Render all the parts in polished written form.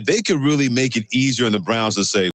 they could really make it easier on the Browns to say,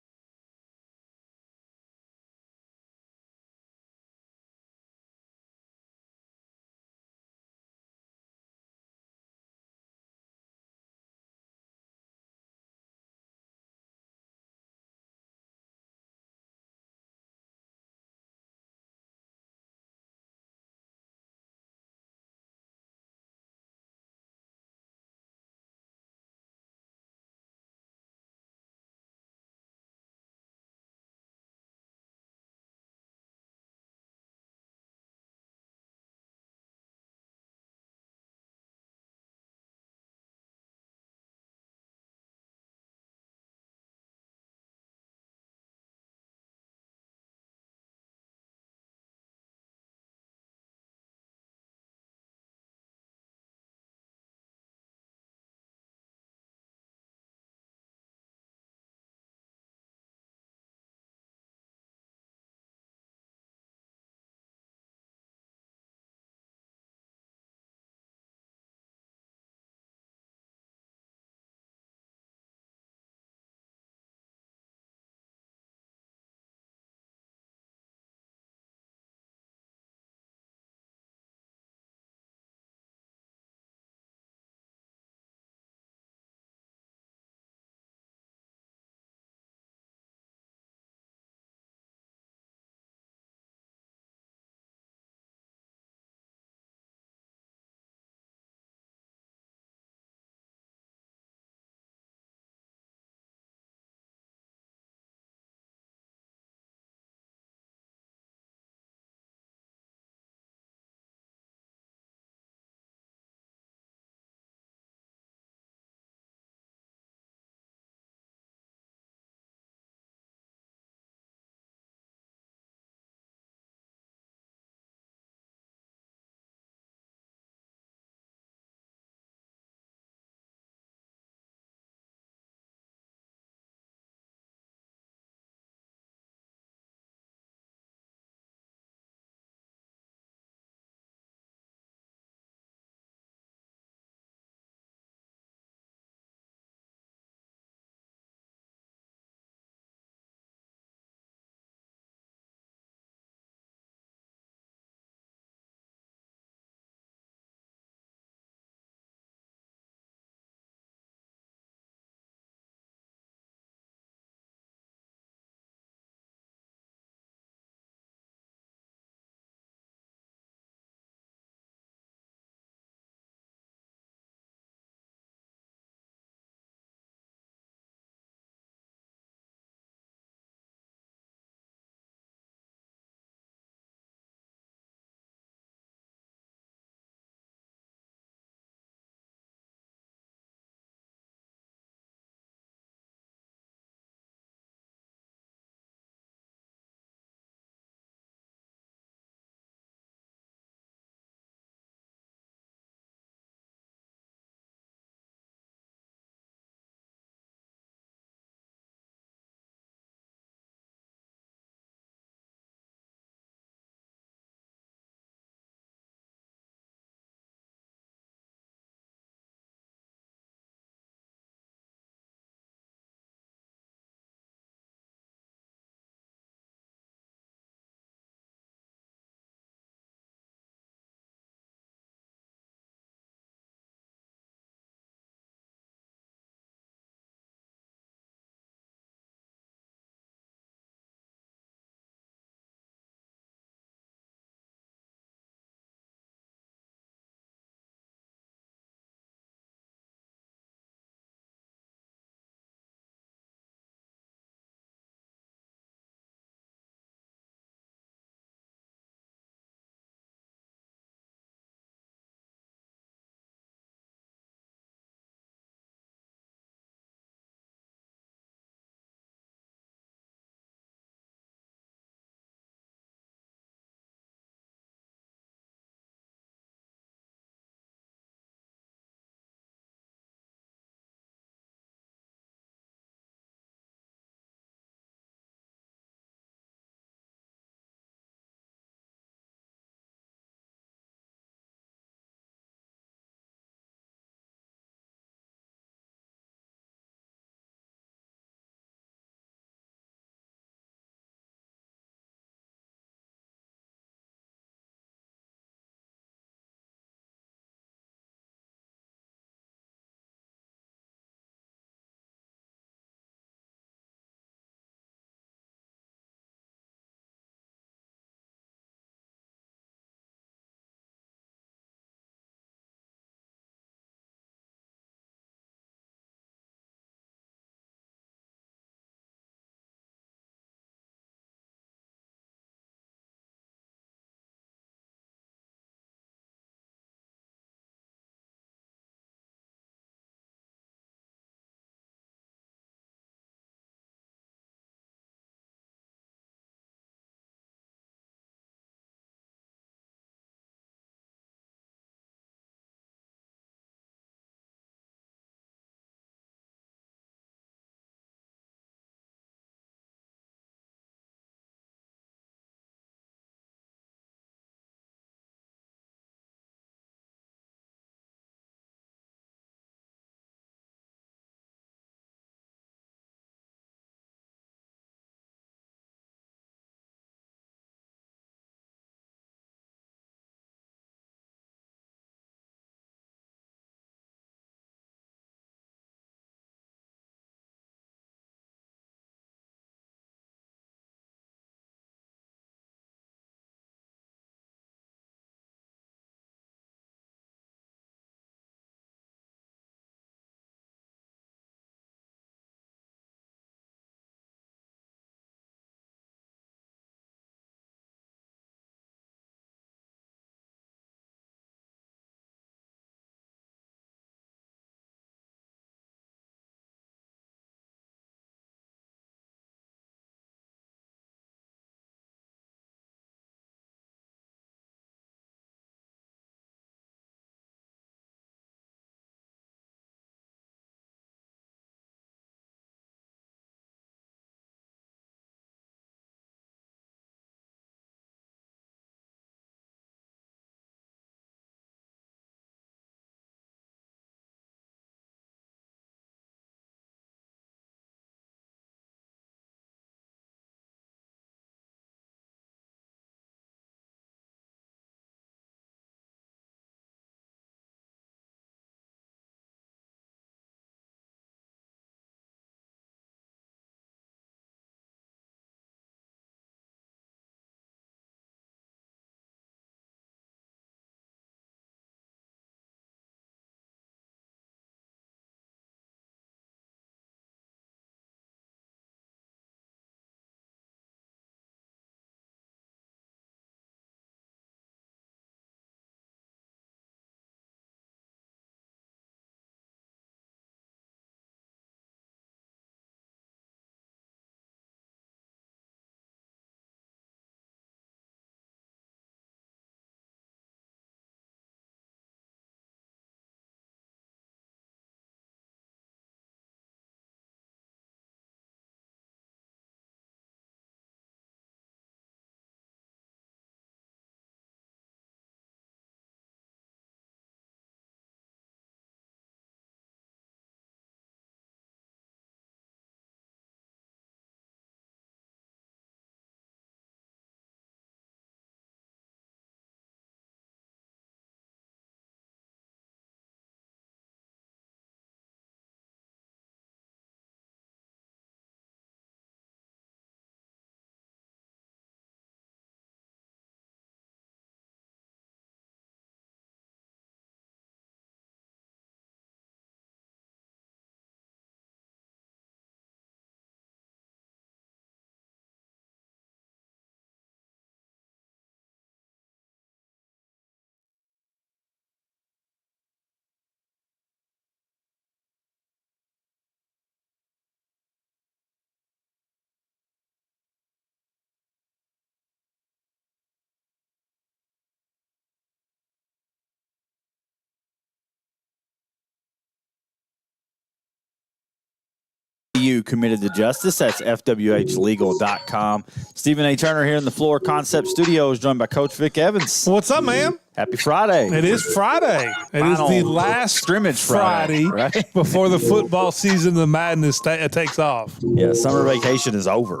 FWU Committed to Justice. That's FWHlegal.com. Stephen A. Turner here in the Floor Concept Studios, joined by Coach Vic Evans. What's up, man? Happy Friday. It is Friday. It is the last scrimmage Friday right? before the football season, the madness takes off. Yeah, summer vacation is over.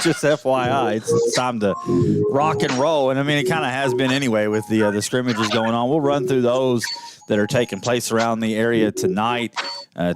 Just FYI, it's time to rock and roll. And, I mean, it kind of has been anyway with the scrimmages going on. We'll run through those that are taking place around the area tonight.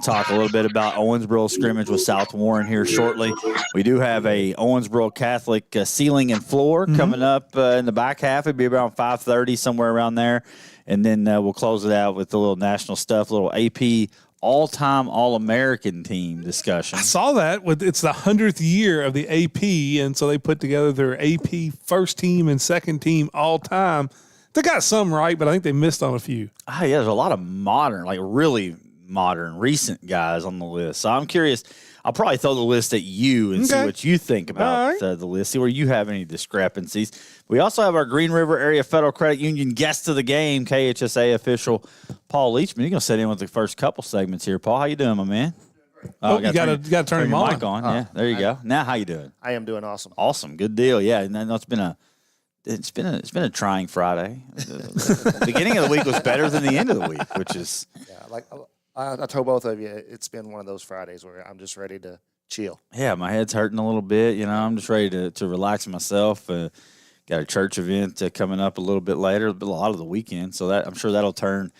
Talk a little bit about Owensboro scrimmage with South Warren here shortly. We do have a Owensboro Catholic ceiling and floor coming up in the back half. It'll be around 5:30, somewhere around there. And then we'll close it out with a little national stuff, a little AP all-time All-American team discussion. I saw that. It's the 100th year of the AP, and so they put together their AP first team and second team all-time. They got some right, but I think they missed on a few. Yeah, there's a lot of modern, like really modern, recent guys on the list. So I'm curious. I'll probably throw the list at you and see what you think about the list, see where you have any discrepancies. We also have our Green River Area Federal Credit Union guest of the game, KHSA official Paul Leachman. You're going to sit in with the first couple segments here. Paul, how you doing, my man? You got to turn your mic on. Yeah, there you go. Now, how you doing? I am doing awesome. Awesome, good deal. Yeah, and I know it's been a trying Friday. The beginning of the week was better than the end of the week, which is like I told both of you, it's been one of those Fridays where I'm just ready to chill. Yeah, my head's hurting a little bit. You know, I'm just ready to relax myself. Got a church event coming up a little bit later, a lot of the weekend, so that I'm sure that'll turn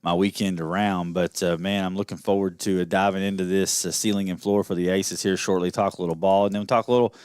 my weekend around. But man, I'm looking forward to diving into this ceiling and floor for the Aces here shortly. Talk a little ball, and then we'll talk a little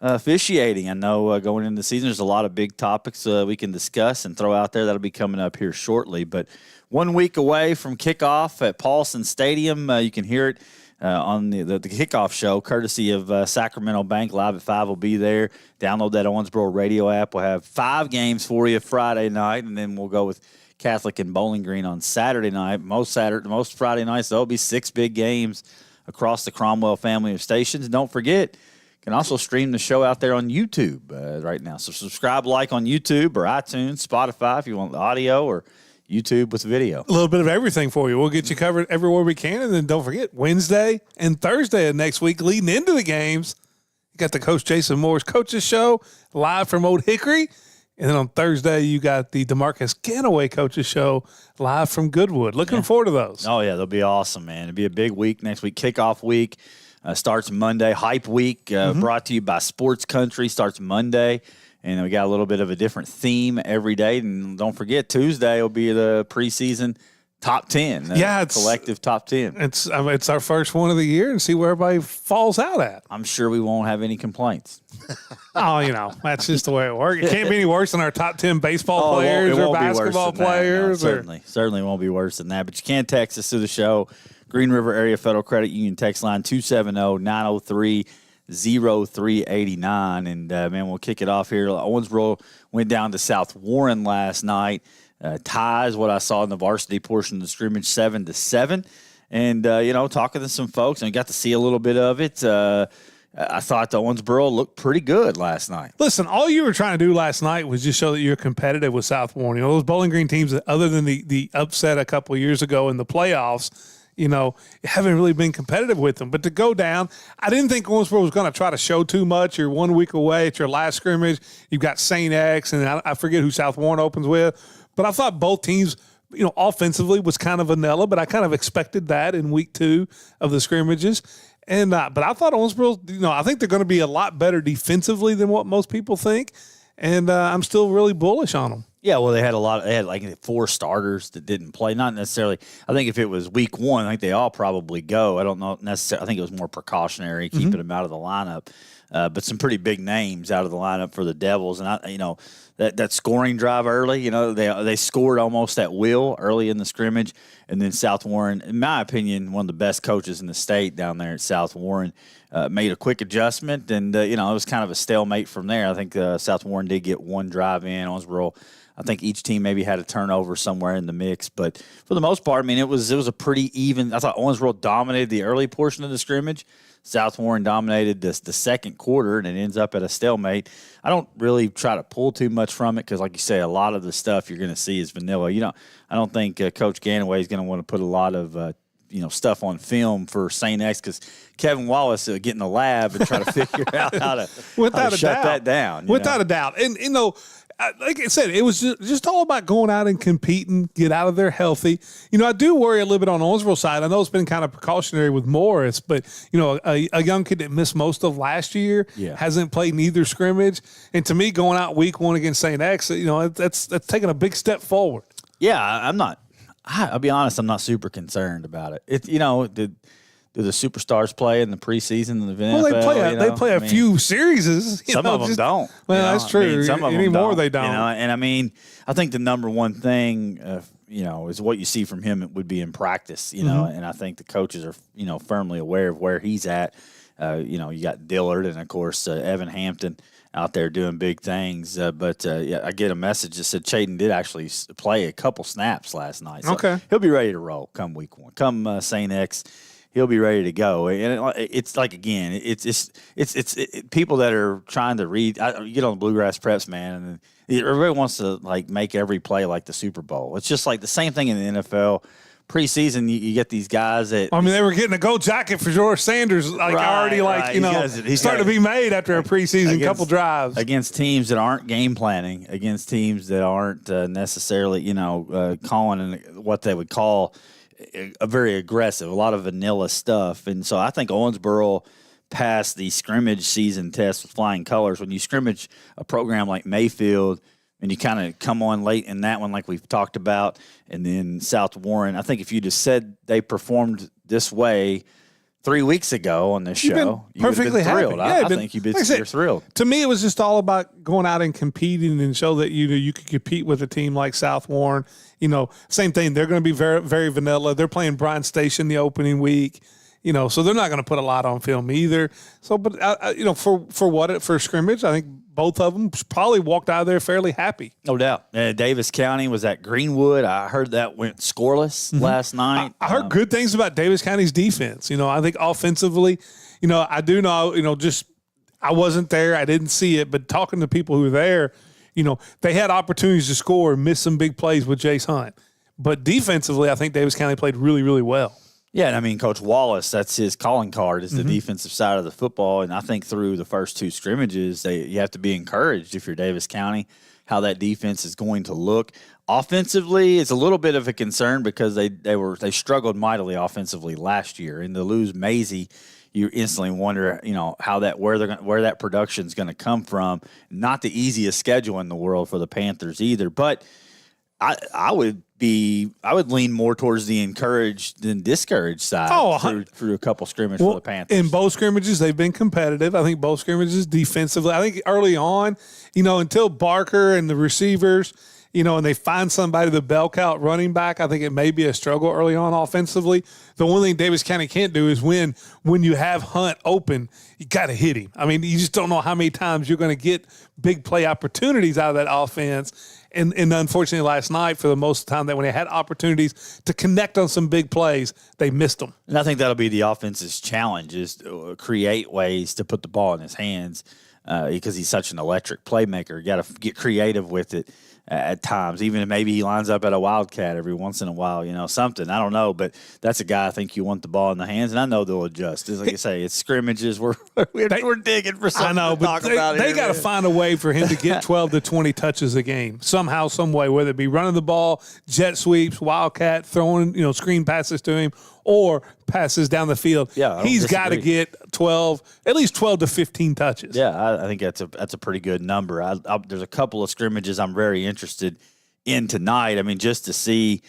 officiating. I know going into the season, there's a lot of big topics we can discuss and throw out there. That'll be coming up here shortly. But 1 week away from kickoff at Paulson Stadium, you can hear it on the kickoff show, courtesy of Sacramento Bank. Live at 5 will be there. Download that Owensboro radio app. We'll have 5 games for you Friday night, and then we'll go with Catholic and Bowling Green on Saturday night. Most Friday nights, there'll be 6 big games across the Cromwell family of stations. And don't forget, you can also stream the show out there on YouTube right now. So subscribe, like on YouTube or iTunes, Spotify if you want the audio, or YouTube with video. A little bit of everything for you. We'll get you covered everywhere we can. And then don't forget, Wednesday and Thursday of next week, leading into the games, you got the Coach Jason Moore's Coaches Show live from Old Hickory. And then on Thursday, you got the DeMarcus Ganaway Coaches Show live from Goodwood. Looking forward to those. Oh, yeah, they'll be awesome, man. It'll be a big week next week. Kickoff week starts Monday. Hype Week brought to you by Sports Country starts Monday. And we got a little bit of a different theme every day. And don't forget, Tuesday will be the preseason top 10. It's collective top 10. It's our first one of the year, and see where everybody falls out at. I'm sure we won't have any complaints. That's just the way it works. It can't be any worse than our top 10 baseball players or basketball players. No, certainly won't be worse than that. But you can text us to the show. Green River Area Federal Credit Union text line 270-903-0389. And, man, we'll kick it off here. Owensboro went down to South Warren last night. Ties what I saw in the varsity portion of the scrimmage, 7-7. And, talking to some folks, and I got to see a little bit of it. I thought the Owensboro looked pretty good last night. Listen, all you were trying to do last night was just show that you're competitive with South Warren. Those Bowling Green teams, that, other than the upset a couple of years ago in the playoffs, you haven't really been competitive with them. But to go down, I didn't think Owensboro was going to try to show too much. You're 1 week away. It's your last scrimmage. You've got St. X, and I forget who South Warren opens with. But I thought both teams, offensively was kind of vanilla, but I kind of expected that in week 2 of the scrimmages. And but I thought Owensboro, I think they're going to be a lot better defensively than what most people think. And I'm still really bullish on them. Yeah, well, they had like 4 starters that didn't play. Not necessarily. I think if it was week 1, I think they all probably go. I don't know necessarily. I think it was more precautionary, keeping them out of the lineup. But some pretty big names out of the lineup for the Devils. And that scoring drive early, they scored almost at will early in the scrimmage. And then South Warren, in my opinion, one of the best coaches in the state down there at South Warren, made a quick adjustment. And, it was kind of a stalemate from there. I think South Warren did get 1 drive in. Owensboro, I think each team maybe had a turnover somewhere in the mix. But for the most part, it was a pretty even. I thought Owensboro dominated the early portion of the scrimmage. South Warren dominated the second quarter, and it ends up at a stalemate. I don't really try to pull too much from it because, like you say, a lot of the stuff you're going to see is vanilla. I don't think Coach Ganaway is going to want to put a lot of stuff on film for St. X because Kevin Wallace get in the lab and try to figure out how to, shut that down. Without a doubt. And, like I said, it was just all about going out and competing, get out of there healthy. I do worry a little bit on Owensboro's side. I know it's been kind of precautionary with Morris, but, a young kid that missed most of last year hasn't played in either scrimmage. And to me, going out week one against St. X, that's taking a big step forward. Yeah, I'll be honest, I'm not super concerned about it. Do the superstars play in the preseason in the NFL? Well, they play a few series. Some of them don't. Well, that's true. Some of them anymore don't, they don't. And I think the number one thing, is what you see from him. It would be in practice. And I think the coaches are firmly aware of where he's at. You got Dillard and of course Evan Hampton out there doing big things. But I get a message that said Chayton did actually play a couple snaps last night. So okay, he'll be ready to roll come week one. Come St. X. He'll be ready to go, and it's like again, it's people that are trying to read. You get on the Bluegrass Preps, man, and everybody wants to like make every play like the Super Bowl. It's just like the same thing in the NFL. Preseason, you get these guys that they were getting a gold jacket for George Sanders, starting to be made after a preseason couple drives against teams that aren't game planning, against teams that aren't necessarily calling what they would call a very aggressive, a lot of vanilla stuff. And so I think Owensboro passed the scrimmage season test with flying colors. When you scrimmage a program like Mayfield and you kind of come on late in that one like we've talked about, and then South Warren, I think if you just said they performed this way 3 weeks ago on this show, you would have been thrilled. I think you're thrilled. To me, it was just all about going out and competing and show that you could compete with a team like South Warren. Same thing. They're going to be very, very vanilla. They're playing Bryan Station the opening week. So they're not going to put a lot on film either. So, but for scrimmage, I think both of them probably walked out of there fairly happy. No doubt. Davis County was at Greenwood. I heard that went scoreless last night. I heard good things about Davis County's defense. I think offensively, I do know, just I wasn't there. I didn't see it. But talking to people who were there, they had opportunities to score and miss some big plays with Jace Hunt. But defensively, I think Davis County played really, really well. Yeah, and Coach Wallace, that's his calling card is the defensive side of the football. And I think through the first two scrimmages, you have to be encouraged if you're Davis County, how that defense is going to look. Offensively, it's a little bit of a concern because they struggled mightily offensively last year. And to lose Maisie, you instantly wonder, where that production is going to come from. Not the easiest schedule in the world for the Panthers either, but I would lean more towards the encouraged than discouraged side through a couple scrimmages for the Panthers. In both scrimmages, they've been competitive. I think both scrimmages defensively. I think early on, until Barker and the receivers, and they find somebody to belt out running back, I think it may be a struggle early on offensively. The one thing Davis County can't do is when you have Hunt open, you got to hit him. You just don't know how many times you're going to get big play opportunities out of that offense. And unfortunately, last night, for the most of the time, that when they had opportunities to connect on some big plays, they missed them. And I think that'll be the offense's challenge is to create ways to put the ball in his hands because he's such an electric playmaker. You got to get creative with it at times. Even if maybe he lines up at a Wildcat every once in a while, something. I don't know, but that's a guy I think you want the ball in the hands, and I know they'll adjust. It's like I say, it's scrimmages. We're digging for something to talk about. They got to find a way for him to get 12 to 20 touches a game somehow, some way, whether it be running the ball, jet sweeps, Wildcat, throwing screen passes to him, or passes down the field. Yeah, he's got to get at least 12 to 15 touches. Yeah, I think that's a pretty good number. There's a couple of scrimmages I'm very interested in tonight. Just to see,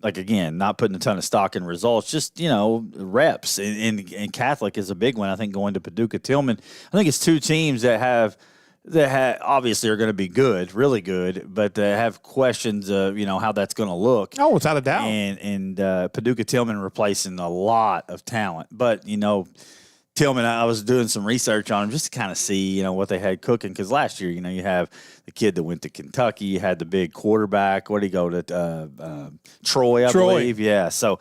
like, again, not putting a ton of stock in results, just, reps. And Catholic is a big one, I think, going to Paducah Tillman. I think it's two teams that obviously are going to be good, really good, but have questions of, how that's going to look. Oh, without a doubt. And Paducah Tillman replacing a lot of talent. But, Tillman, I was doing some research on him just to kind of see, what they had cooking. Because last year, you have the kid that went to Kentucky. You had the big quarterback. Where did he go to? Troy, I believe. Yeah. So,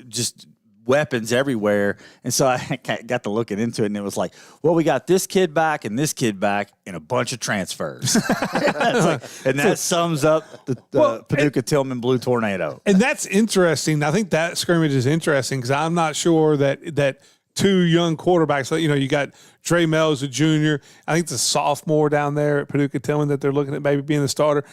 just weapons everywhere. And so I got to looking into it, and it was like, well, we got this kid back and this kid back and a bunch of transfers. And that sums up the Paducah Tillman Blue Tornado. And that's interesting. I think that scrimmage is interesting because I'm not sure that two young quarterbacks, you got Dre Mel's a junior. I think it's a sophomore down there at Paducah Tillman that they're looking at maybe being the starter.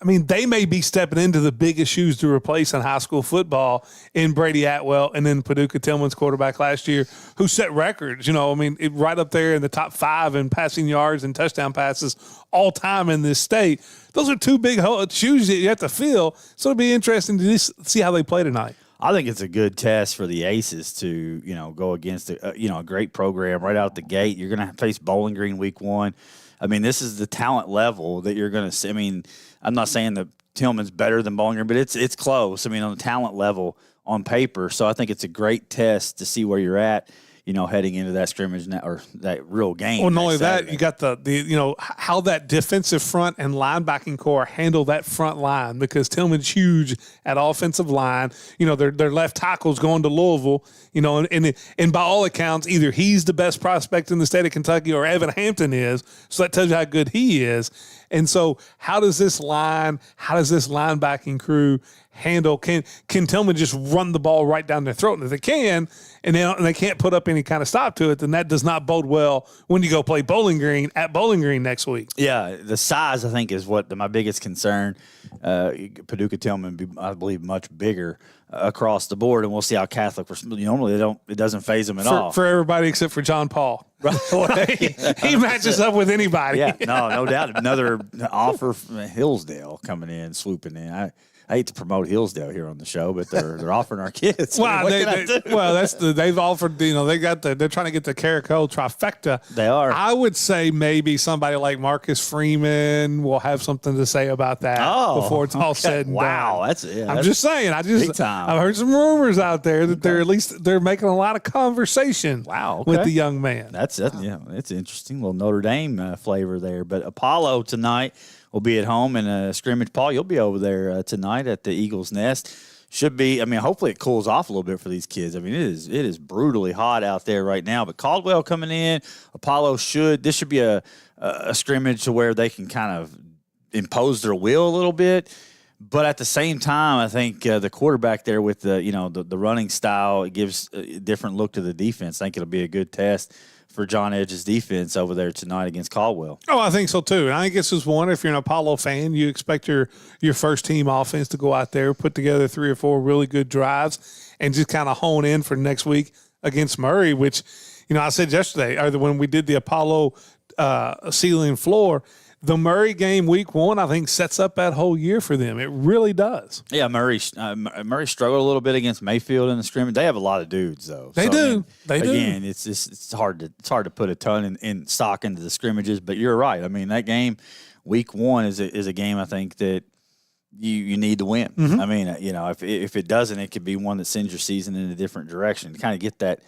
I mean, they may be stepping into the biggest shoes to replace in high school football in Brady Atwell and then Paducah Tillman's quarterback last year who set records, right up there in the top 5 in passing yards and touchdown passes all time in this state. Those are two big shoes that you have to fill. So it'll be interesting to see how they play tonight. I think it's a good test for the Aces to, go against a great program right out the gate. You're going to face Bowling Green week 1. I mean, this is the talent level that you're going to see. I mean, I'm not saying that Tillman's better than Bowling Green, but it's close. I mean, on the talent level on paper. So I think it's a great test to see where you're at, heading into that scrimmage or that real game. Well, not only that, you got the how that defensive front and linebacking core handle that front line because Tillman's huge at offensive line. Their left tackle's going to Louisville, and by all accounts, either he's the best prospect in the state of Kentucky or Evan Hampton is. So that tells you how good he is. And so how does this linebacking crew handle? Can Tillman just run the ball right down their throat? And if they can, and they can't put up any kind of stop to it, then that does not bode well when you go play Bowling Green at Bowling Green next week. Yeah, the size, I think, is what my biggest concern. Paducah Tillman, I believe, much bigger across the board, and we'll see how Catholic. Normally, it doesn't phase them at all for everybody except for John Paul. he matches up with anybody. Yeah, no doubt. Another offer from Hillsdale coming in, swooping in. I hate to promote Hillsdale here on the show, but they're offering our kids. Well, they've offered. They're trying to get the Carrico trifecta. They are. I would say maybe somebody like Marcus Freeman will have something to say about that before it's all said and done. Wow, I'm just saying. big time. I've heard some rumors out there that they're making a lot of conversation. Wow, with the young man. That's interesting. Little Notre Dame flavor there. But Apollo tonight will be at home in a scrimmage. Paul, you'll be over there tonight at the Eagles Nest. Should be. I mean, hopefully it cools off a little bit for these kids. I mean, it is brutally hot out there right now. But Caldwell coming in, Apollo this should be a scrimmage to where they can kind of impose their will a little bit. But at the same time, I think the quarterback there with the running style, it gives a different look to the defense. I think it'll be a good test for John Edge's defense over there tonight against Caldwell. Oh, I think so too. And I think this is one, if you're an Apollo fan, you expect your first team offense to go out there, put together 3 or 4 really good drives and just kind of hone in for next week against Murray, which, I said yesterday, or when we did the Apollo ceiling floor, the Murray game week 1, I think, sets up that whole year for them. It really does. Yeah, Murray struggled a little bit against Mayfield in the scrimmage. They have a lot of dudes, though. They do. Again, it's hard to put a ton in stock into the scrimmages. But you're right. I mean, that game, week 1, is a game I think that you need to win. Mm-hmm. I mean, if it doesn't, it could be one that sends your season in a different direction. To kind of get that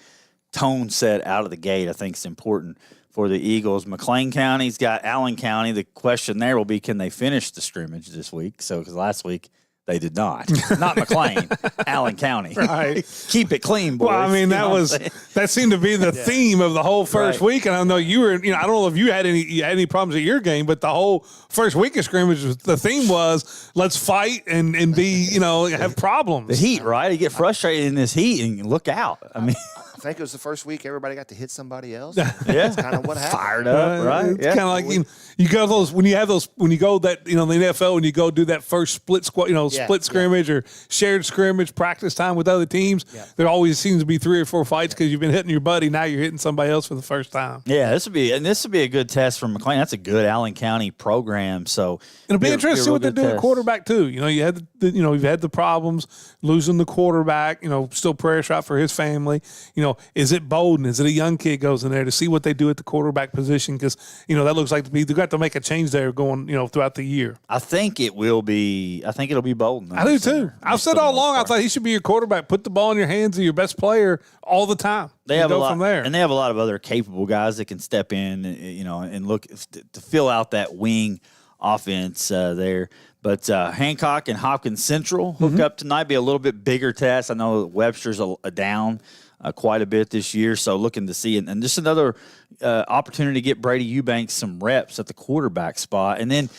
tone set out of the gate, I think is important for the Eagles. McLean County's got Allen County. The question there will be, can they finish the scrimmage this week? Because last week they did not. Not McLean, Allen County. Right. Keep it clean, boys. Well, I mean, that seemed to be the theme of the whole first week. And I know you were, I don't know if you had any problems at your game, but the whole first week of scrimmage, the theme was let's fight and be, have problems. The heat, right? You get frustrated in this heat and look out. I mean, I think it was the first week everybody got to hit somebody else. yeah, That's kind of what happened. Fired up, right? It's kind of like you go those when you go that the NFL when you go do that first split squad, split scrimmage or shared scrimmage practice time with other teams. Yeah. There always seems to be 3 or 4 fights because you've been hitting your buddy. Now you're hitting somebody else for the first time. Yeah, this would be a good test for McLean. That's a good Allen County program. So it'll be interesting to see what they do at quarterback too. You've had the problems losing the quarterback. Still prayer shot for his family. Is it Bowden? Is it a young kid goes in there to see what they do at the quarterback position? Because, that looks like they've got to make a change there going, throughout the year. I think it'll be Bowden. I do too. I've said all along, I thought he should be your quarterback. Put the ball in your hands of your best player all the time. They have a lot from there. And they have a lot of other capable guys that can step in, and look to fill out that wing offense there. But Hancock and Hopkins Central hook up tonight. Be a little bit bigger test. I know Webster's down quite a bit this year, so looking to see. And just another opportunity to get Brady Eubanks some reps at the quarterback spot. And then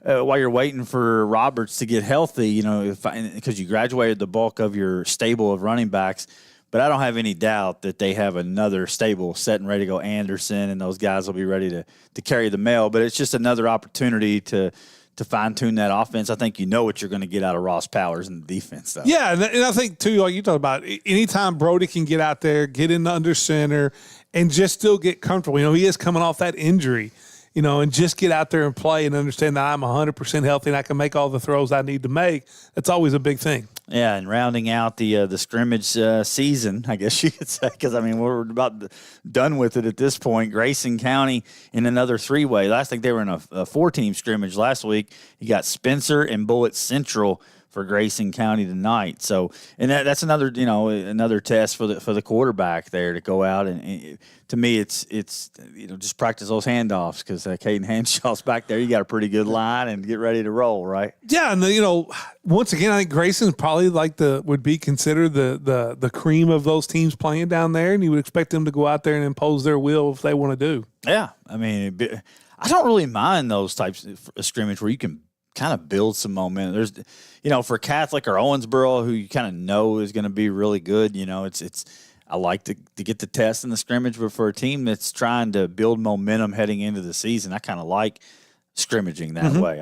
while you're waiting for Roberts to get healthy, because you graduated the bulk of your stable of running backs, but I don't have any doubt that they have another stable set and ready to go. Anderson and those guys will be ready to carry the mail. But it's just another opportunity to fine-tune that offense. I think you know what you're going to get out of Ross Powers in the defense, though. Yeah, and I think, too, like you talked about, anytime Brody can get out there, get in the under center, and just still get comfortable. He is coming off that injury, and just get out there and play and understand that I'm 100% healthy and I can make all the throws I need to make. That's always a big thing. Yeah, and rounding out the scrimmage season, I guess you could say, because, we're about done with it at this point. Grayson County in another three-way. I think they were in a four-team scrimmage last week. You got Spencer and Bullitt Central for Grayson County tonight. So, and that's another, another test for the quarterback there to go out and to me, it's just practice those handoffs because Caden Hanshaw's back there. You got a pretty good line and get ready to roll, right? Yeah, and once again, I think Grayson's probably would be considered the cream of those teams playing down there, and you would expect them to go out there and impose their will if they want to do. Yeah, I don't really mind those types of scrimmage where you can kind of build some momentum. There's, for Catholic or Owensboro, who you kind of know is going to be really good. I like to get the test in the scrimmage, but for a team that's trying to build momentum heading into the season, I kind of like scrimmaging that way.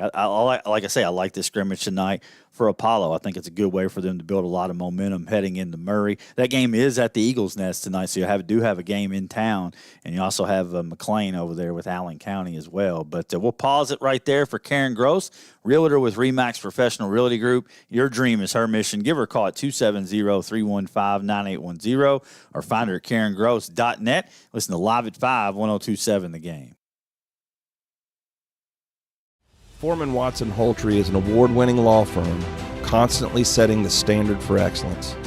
Like I say, I like this scrimmage tonight for Apollo. I think it's a good way for them to build a lot of momentum heading into Murray. That game is at the Eagles Nest tonight, so you do have a game in town, and you also have McLean over there with Allen County as well. But we'll pause it right there for Karen Gross, realtor with RE/MAX Professional Realty Group. Your dream is her mission. Give her a call at 270-315-9810 or find her at KarenGross.net. Listen to Live at 5, 1027 The Game. Foreman Watson Holtry is an award-winning law firm constantly setting the standard for excellence.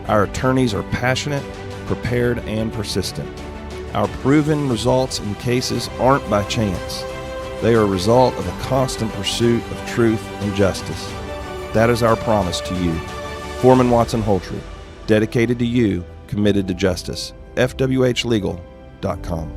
Our attorneys are passionate, prepared, and persistent. Our proven results in cases aren't by chance. They are a result of a constant pursuit of truth and justice. That is our promise to you. Foreman Watson Holtry, dedicated to you, committed to justice. FWHlegal.com.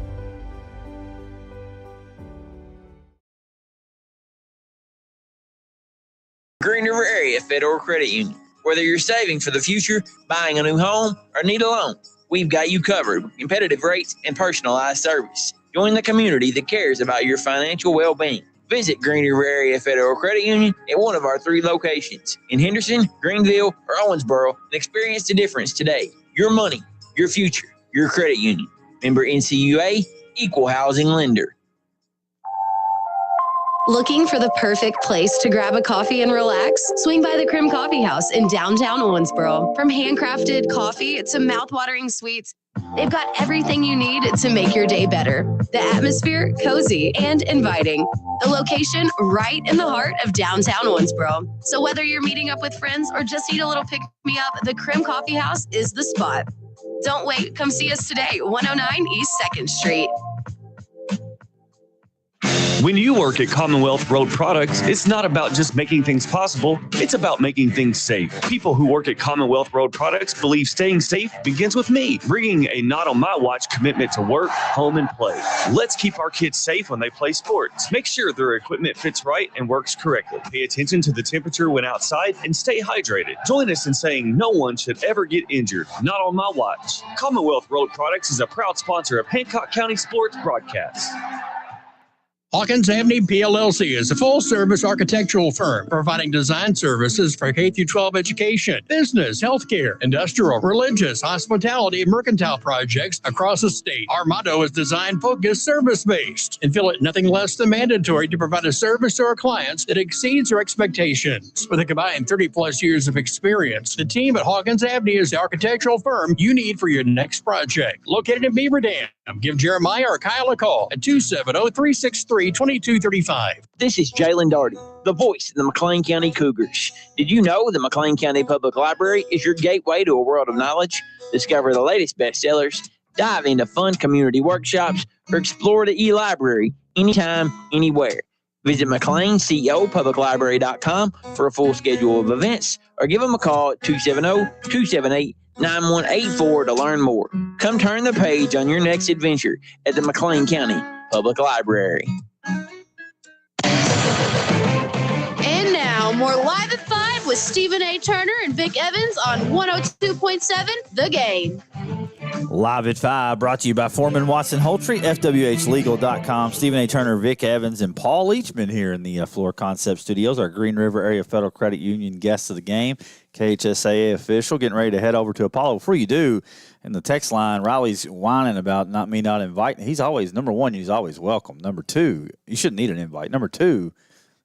Green River Area Federal Credit Union. Whether you're saving for the future, buying a new home, or need a loan, we've got you covered with competitive rates and personalized service. Join the community that cares about your financial well-being. Visit Green River Area Federal Credit Union at one of our 3 locations in Henderson, Greenville, or Owensboro and experience the difference today. Your money, your future, your credit union. Member NCUA, Equal Housing Lender. Looking for the perfect place to grab a coffee and relax? Swing by the Crim Coffee House in downtown Owensboro. From handcrafted coffee to mouthwatering sweets, they've got everything you need to make your day better. The atmosphere, cozy and inviting. The location right in the heart of downtown Owensboro. So whether you're meeting up with friends or just need a little pick-me-up, the Crim Coffee House is the spot. Don't wait. Come see us today, 109 East 2nd Street. When you work at Commonwealth Road Products, it's not about just making things possible, it's about making things safe. People who work at Commonwealth Road Products believe staying safe begins with me, bringing a not on my watch commitment to work, home, and play. Let's keep our kids safe when they play sports. Make sure their equipment fits right and works correctly. Pay attention to the temperature when outside and stay hydrated. Join us in saying no one should ever get injured, not on my watch. Commonwealth Road Products is a proud sponsor of Hancock County Sports Broadcasts. Hawkins Avenue PLLC is a full-service architectural firm providing design services for K-12 education, business, healthcare, industrial, religious, hospitality, and mercantile projects across the state. Our motto is design-focused, service-based, and feel it nothing less than mandatory to provide a service to our clients that exceeds their expectations. With a combined 30-plus years of experience, the team at Hawkins Avenue is the architectural firm you need for your next project. Located in Beaver Dam, give Jeremiah or Kyle a call at 270-363-2235. This is Jalen Darty, the voice of the McLean County Cougars. Did you know the McLean County Public Library is your gateway to a world of knowledge? Discover the latest bestsellers, dive into fun community workshops, or explore the e-library anytime, anywhere. Visit McLean, CEOpubliclibrary.com for a full schedule of events, or give them a call at 270-278-9184 to learn more. Come turn the page on your next adventure at the McLean County Public Library. And now, more Live at 5 with Stephen A. Turner and Vic Evans on 102.7 The Game. Live at 5, brought to you by Foreman Watson Holtry, FWHlegal.com. Stephen A. Turner, Vic Evans, and Paul Leachman here in the Floor Concept Studios, our Green River Area Federal Credit Union guests of the game, KHSAA official, getting ready to head over to Apollo. Before you do, in the text line, Riley's whining about not inviting. He's always, number one, he's always welcome. Number two, you shouldn't need an invite. Number two,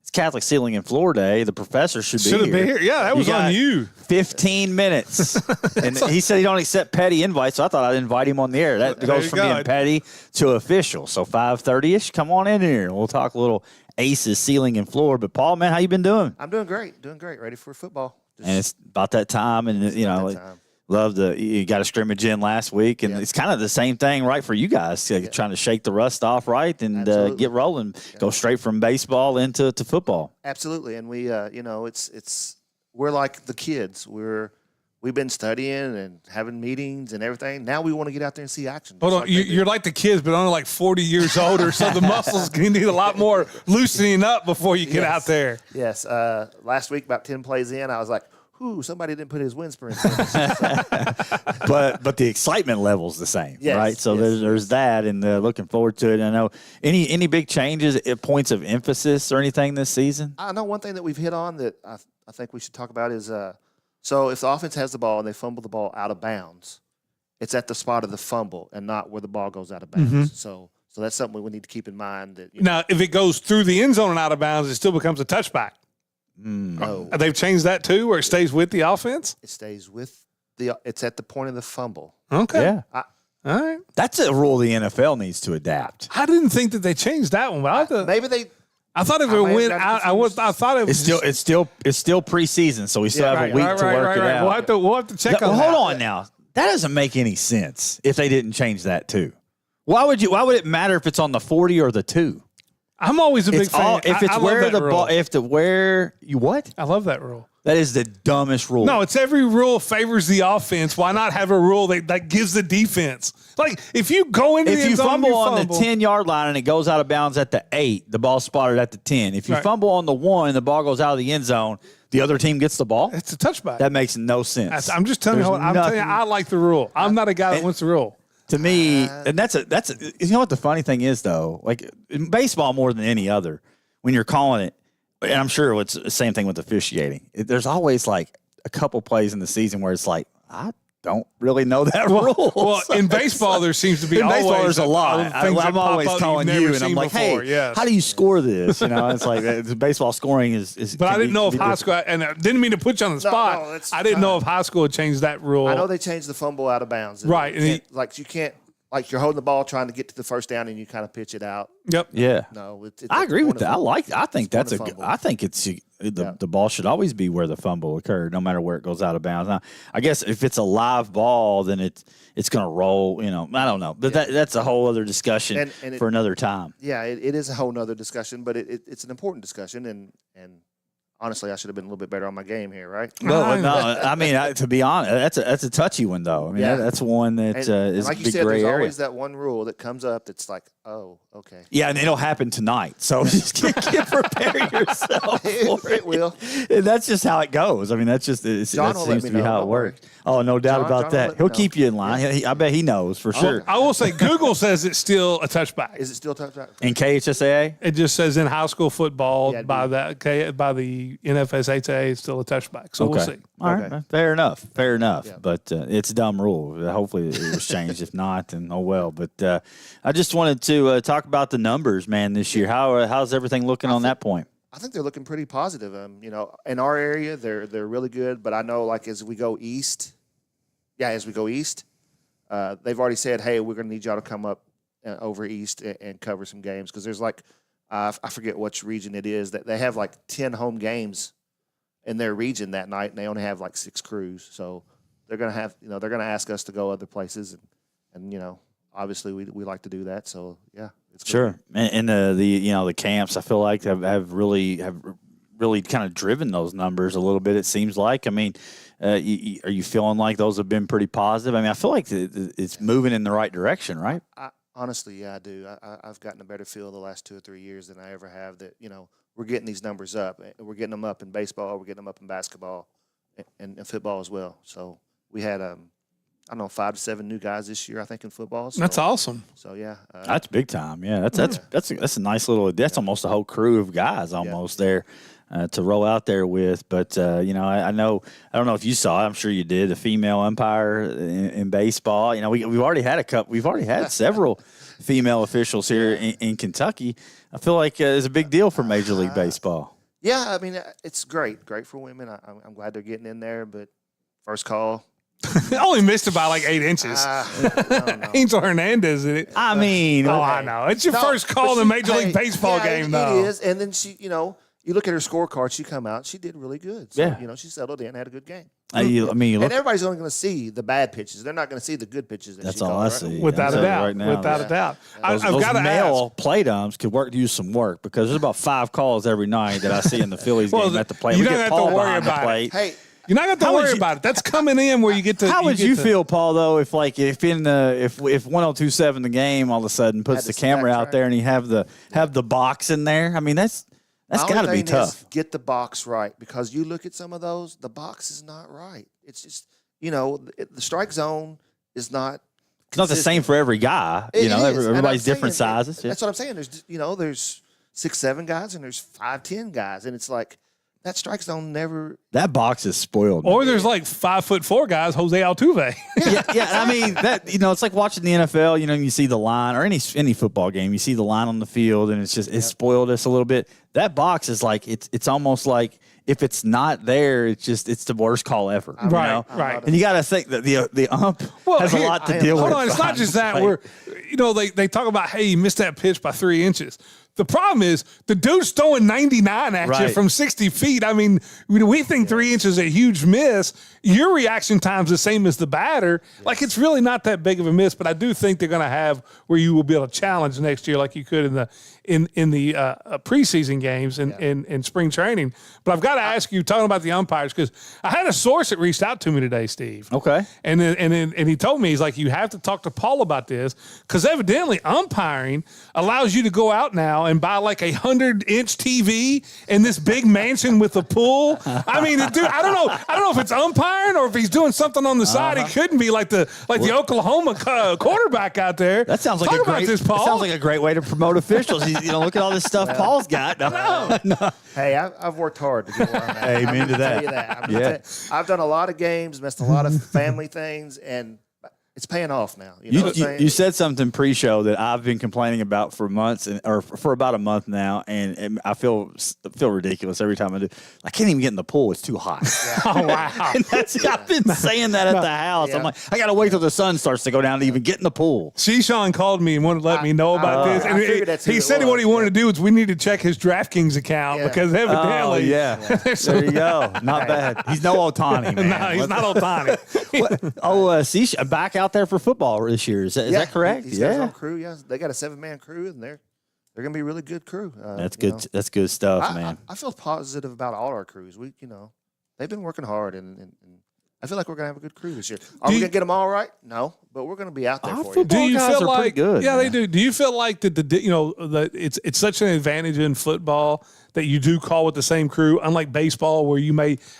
it's Catholic Ceiling and Floor Day. The professor should be here. Yeah, that was on you. 15 minutes. And he said he don't accept petty invites, so I thought I'd invite him on the air. That goes from being petty to official. So 5:30-ish, come on in here. We'll talk a little Aces, Ceiling, and Floor. But, Paul, man, how you been doing? I'm doing great. Ready for football. And it's about that time. And, you know, you got a scrimmage in last week. And it's kind of the same thing, right, for you guys, trying to shake the rust off, right, and get rolling, go straight from baseball into football. Absolutely. And we, you know, we're like the kids. We've been studying and having meetings and everything. Now we want to get out there and see action. Hold on, like you're like the kids, but only like 40 years older, so the muscles can need a lot more loosening up before you get out there. Yes. Last week, about 10 plays in, I was like, "Ooh, somebody didn't put his wind sprints in." but the excitement level's the same, right? So there's that, and looking forward to it. I know any big changes, points of emphasis or anything this season? I know one thing that we've hit on that I think we should talk about is so if the offense has the ball and they fumble the ball out of bounds, it's at the spot of the fumble and not where the ball goes out of bounds. Mm-hmm. So that's something we need to keep in mind. That now, if it goes through the end zone and out of bounds, it still becomes a touchback. No, They've changed that too, where it stays with the offense. it stays with it's at the point of the fumble. Okay, Yeah. all right. That's a rule the NFL needs to adapt. I didn't think that they changed that one, but Maybe they. I thought if I it may have went got out, confused. I thought it was It's still preseason, so we still have a week to work it out. We'll have to check on Hold that. on now. That doesn't make any sense if they didn't change that too. Why would it matter if it's on the 40 or the 2? I'm always a big fan. If it's I love where that the rule. ball, what? I love that rule. That is the dumbest rule. No, it's every rule favors the offense. Why not have a rule that gives the defense? Like, if you go into the if end you zone, fumble on the 10-yard line and it goes out of bounds at the 8, the ball's spotted at the 10. If you fumble on the 1, the ball goes out of the end zone, the other team gets the ball. it's a touchback. That makes no sense. I'm just telling you. There's I'm telling you, nothing- I like the rule. I'm not a guy that wants the rule. To me, and that's you know what the funny thing is though, like in baseball more than any other, when you're calling it, and I'm sure it's the same thing with officiating. There's always like a couple plays in the season where it's like, I don't really know that rule. Well, So in it's baseball, like- there seems to be in baseball, always there's a lot. things that I'm pop always up telling you've you, never and I'm seen like, before. hey, Yes. how do you score this? You know, it's like baseball scoring is. But I didn't know if high different. school, and I didn't mean to put you on the spot. no, it's I didn't know if high school had changed that rule. I know they changed the fumble out of bounds. Right, and You can't. Like you're holding the ball trying to get to the first down and you kind of pitch it out. Yep. Yeah. No, it's I agree with that. that. I think that's point of fumble. I think it's the ball should always be where the fumble occurred, no matter where it goes out of bounds. Now, I guess if it's a live ball, then it's going to roll. You know, I don't know, but that's a whole other discussion And for another time. Yeah, it is a whole nother discussion, but it's an important discussion, and honestly, I should have been a little bit better on my game here, right? No, I mean, to be honest, that's a touchy one though. I mean, that's one that And is like a you big said, gray there's area. always that one rule that comes up that's like, oh, okay. Yeah, and it'll happen tonight. So just get prepare yourself for It will. And that's just how it goes. I mean, that John seems will let to me be know. how it Don't worry. works. Oh, no doubt John about will that. let me He'll know. keep you in line. I bet he knows for sure. I will say Google says it's still a touchback. Is it still touchback? In KHSAA? It just says in high school football Yeah, by the NFSHA it's still a touchback. So we'll see. All right. Okay. Fair enough. Yeah. But it's a dumb rule. Hopefully it was changed. If not, then oh well. But I just wanted to talk about the numbers, man, this year. How's everything looking on that point? I think they're looking pretty positive. You know, in our area, they're really good. But I know, like as we go east, they've already said, hey, we're going to need y'all to come up over east and cover some games because there's like I forget which region it is that they have like 10 home games in their region that night, and they only have like 6 crews. So they're going to have, they're going to ask us to go other places, and obviously we like to do that. So yeah, It's gonna Sure, and the camps I feel like have really kind of driven those numbers a little bit. It seems like. I mean, are you feeling like those have been pretty positive? I mean, I feel like it's moving in the right direction, right? Honestly, yeah, I do. I've gotten a better feel the last 2 or 3 years than I ever have. That we're getting these numbers up. We're getting them up in baseball. We're getting them up in basketball, and football as well. So we had I don't know 5 to 7 new guys this year. I think in football. So, That's awesome. So yeah, That's big time. Yeah, that's a nice little. That's almost a whole crew of guys almost there. To roll out there with, but I know I don't know if you saw it. I'm sure you did. The female umpire in baseball. We've already had We've already had several female officials here in Kentucky. I feel like it's a big deal for Major League Baseball. yeah. I mean, it's great for women. I'm glad they're getting in there. But first call, I only missed it by like 8 inches. no. Angel Hernandez. I mean, I know. It's your first call in a Major League Baseball game, though. It is, and then she, you look at her scorecard. She come out. She did really good. So, Yeah. she settled in, had a good game. you And look. everybody's only going to see the bad pitches. They're not going to see the good pitches. That's all I see. Without I'm a telling you doubt. right now. Without a doubt. Those I've got to male ask. plate umps could use some work because there's about 5 calls every night that I see in the Phillies Well, game at the plate. you We don't get have to Paul worry behind the about it. plate. Hey, You're not going to How would worry you- about it. That's coming in where you get to. How would get you to- feel, Paul? Though, if 1027 the game all of a sudden puts Had the to camera backtrack. out there and you have the box in there? I mean, that's my got to only be thing is tough. get the box right because you look at some of those, the box is not right. It's just the strike zone is not. It's not the same for every guy. It is, and I'm Everybody's saying different sizes. Yeah. That's what I'm saying. There's 6-7 guys and there's 5-10 guys, and it's like that strike zone never. That box is spoiled. Or there's like 5'4" guys, Jose Altuve. yeah. I mean, that it's like watching the NFL. You see the line or any football game. You see the line on the field, and it's spoiled us a little bit. That box is like it's almost like if it's not there, it's the worst call ever. you Right, know? right. And you got to think that the ump has a here- lot to deal with. Hold on, it's not behind just the that. plate. They talk about, hey, you missed that pitch by 3 inches. The problem is the dude's throwing 99 at you Right. from 60 feet. I mean, we think 3 inches is a huge miss. Your reaction time's the same as the batter. Like, it's really not that big of a miss, but I do think they're going to have where you will be able to challenge next year like you could in the preseason games and in spring training. But I've got to ask you, talking about the umpires, because I had a source that reached out to me today, Steve. Okay. And he told me, he's like, you have to talk to Paul about this because evidently umpiring allows you to go out now and buy like 100-inch TV in this big mansion with a pool. I mean, dude, I don't know if it's umpiring or if he's doing something on the side. He couldn't be like the Oklahoma quarterback out there. That sounds like Talk a about great. this, Paul. That sounds like a great way to promote officials. Look at all this stuff Paul's got. No. Hey, I've worked hard to get where I'm at. Amen to I'll that. tell you that. I'm Yeah. just I've done a lot of games, missed a lot of family things, and it's paying off now. You know what I'm saying? You said something pre-show that I've been complaining about for months or for about a month now, and I feel ridiculous every time I do. I can't even get in the pool; it's too hot. Oh, wow. And I've been saying that at the house. Yeah. I'm like, I got to wait till the sun starts to go down to even get in the pool. Sean called me and wanted to let me know about this. And I figured that's who he it said was, what he wanted to do is we need to check his DraftKings account Yeah. because evidently. Oh yeah, there you go. Not bad. He's no Otani, man. No, he's not Otani. See, back out there for football this year. Is that correct? He's got his own crew. Yeah, they got a 7-man crew, and they're going to be a really good crew. That's you good. know. That's good stuff, man. I feel positive about all our crews. They've been working hard, and I feel like we're going to have a good crew this year. Are we going to get them all right? No, but we're going to be out there Our for you. football Do you guys feel are pretty like good, Yeah, man. they do. Do you feel like that it's such an advantage in football that you do call with the same crew, unlike baseball where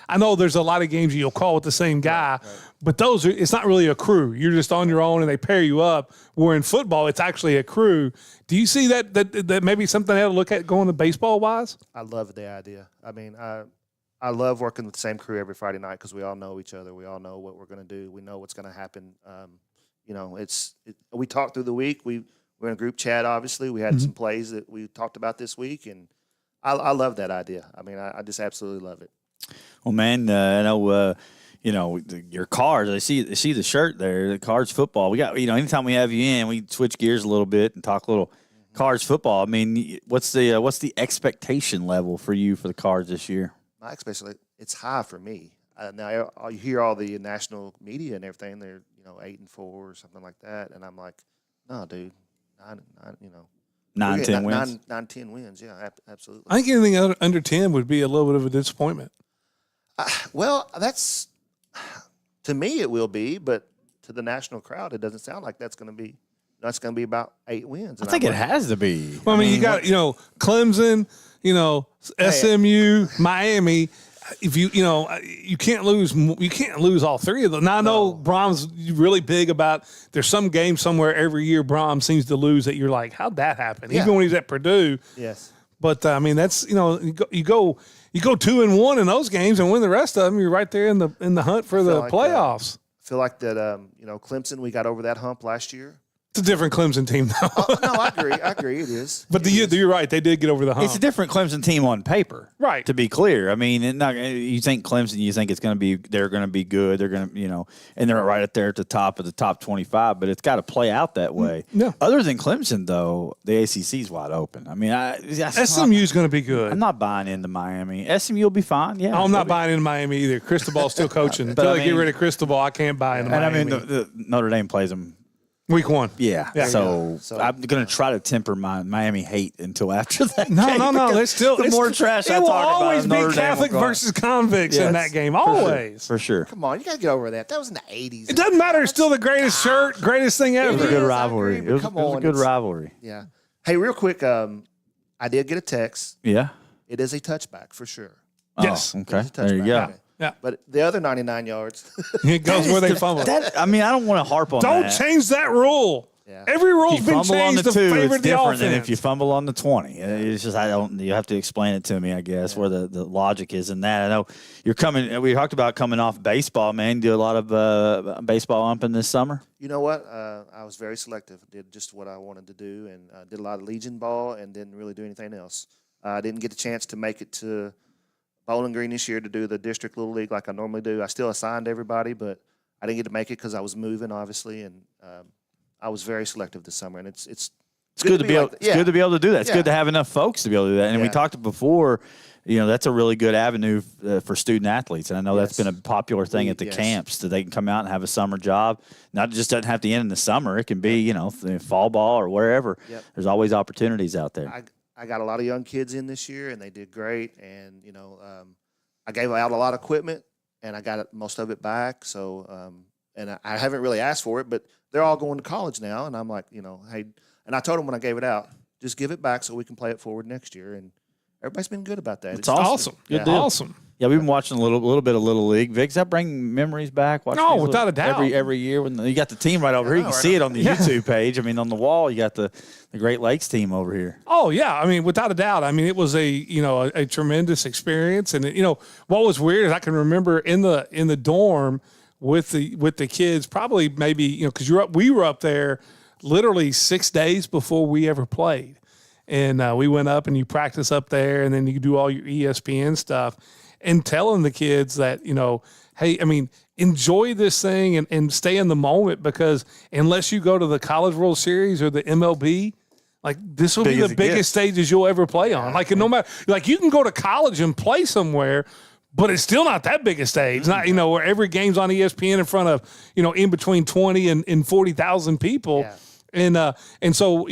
I know there's a lot of games you'll call with the same guy, but it's not really a crew. You're just on your own and they pair you up. Where in football it's actually a crew. Do you see that maybe something to look at going to baseball wise? I love the idea. I mean, I love working with the same crew every Friday night because we all know each other. We all know what we're going to do. We know what's going to happen. We talked through the week. We're in a group chat, obviously. We had some plays that we talked about this week, and I love that idea. I mean, I just absolutely love it. Well, man, I know. Your Cards. I see the shirt there. The Cards football. We got. Anytime we have you in, we switch gears a little bit and talk a little Cards football. I mean, what's the expectation level for you for the Cards this year? My expectation, it's high for me. Now you hear all the national media and everything. They're 8-4 or something like that, and I'm like, no, dude, 9, 10 wins. 10 wins. Yeah, absolutely. I think anything under 10 would be a little bit of a disappointment. Well, that's to me it will be, but to the national crowd, it doesn't sound like that's going to be. That's going to be about 8 wins. I think it has to be. Well, I mean, you got Clemson, SMU, Miami. If you can't lose all three of them. Now I know Brahms really big about. There's some game somewhere every year Brahms seems to lose that you're like, how'd that happen? Yeah. Even when he's at Purdue. Yes. But I mean, that's you go 2-1 in those games and win the rest of them. You're right there in the hunt for the playoffs. I feel like that. Clemson, we got over that hump last year. It's a different Clemson team, though. No, I agree. It is. But you're right. They did get over the hump. It's a different Clemson team on paper, right? To be clear, I mean, you think Clemson, you think they're going to be good. They're going to, and they're right up there at the top of the top 25. But it's got to play out that way. Yeah. Other than Clemson, though, the ACC's wide open. I mean, SMU's going to be good. I'm not buying into Miami. SMU will be fine. Yeah, I'm not buying into Miami either. Cristobal's still coaching. Until they get rid of Cristobal, I can't buy into Miami. And I mean, the Notre Dame plays them. Week 1. Yeah. So I'm going to try to temper my Miami hate until after that. No. There's still the more trash I talk about. It will always be Notre Catholic versus convicts in that game. Always. For sure. Come on, you got to get over that. That was in the 80s. It doesn't matter. It's still the greatest shirt, greatest thing ever. It was a good rivalry. It was a good rivalry. Yeah. Hey, real quick, I did get a text. Yeah. It is a touchback for sure. Yes. Oh, okay. There you go. Yeah. But the other 99 yards. It goes where they fumble. I mean, I don't want to harp on that. Don't change that rule. Yeah. Every rule's If you been fumble on changed the to 2, favor it's the different offense. than if you fumble on the 20. It's just you have to explain it to me, I guess, where the logic is in that. I know you're coming. We talked about coming off baseball, man. Do a lot of baseball umping this summer. You know what? I was very selective. Did just what I wanted to do, and did a lot of Legion ball, and didn't really do anything else. I didn't get a chance to make it to Bowling Green this year to do the district little league like I normally do. I still assigned everybody, but I didn't get to make it because I was moving, obviously, and I was very selective this summer. And it's good to be able. It's good to be able to do that. It's good to have enough folks to be able to do that. And we talked before. That's a really good avenue for student athletes, and I know that's been a popular thing at the camps that they can come out and have a summer job. Not just doesn't have to end in the summer; it can be fall ball or wherever. Yep. There's always opportunities out there. I got a lot of young kids in this year, and they did great. And I gave out a lot of equipment, and I got most of it back. So, and I haven't really asked for it, but they're all going to college now, and I'm like, hey. And I told them when I gave it out, just give it back so we can play it forward next year. And everybody's been good about that. It's awesome. Good deal. Awesome. Yeah, we've been watching a little bit of Little League. Vic, does that bring memories back? No, without a doubt. Every year when you got the team right over here, you can see it on the YouTube page. I mean, on the wall, you got the Great Lakes team over here. Oh yeah, I mean, without a doubt. I mean, it was a tremendous experience, and what was weird is I can remember in the dorm with the kids, probably maybe because we were up there literally 6 days before we ever played, and we went up and you practice up there, and then you do all your ESPN stuff. And telling the kids that, hey, I mean, enjoy this thing and stay in the moment, because unless you go to the College World Series or the MLB, like this will be the biggest stages you'll ever play on. Like, no matter, like you can go to college and play somewhere, but it's still not that big a stage. Not, where every game's on ESPN in front of, in between 20 and 40,000 people. Yeah. And so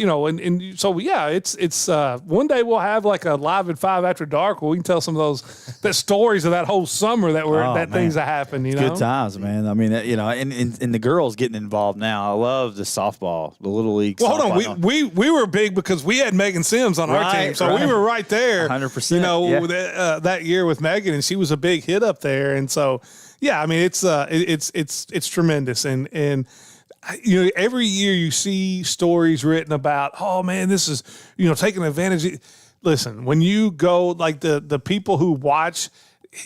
so yeah, it's one day we'll have like a Live at 5 After Dark where we can tell some of the stories of that whole summer things that happened. Good times, man. I mean, and the girls getting involved now. I love the softball, the Little League. Well, hold on, we were big because we had Megan Sims on our team, so we were right there. 100%. That year with Megan, and she was a big hit up there, and so yeah, I mean it's tremendous, and. Every year you see stories written about, oh man, this is, taking advantage. Listen, when you go, like the people who watch,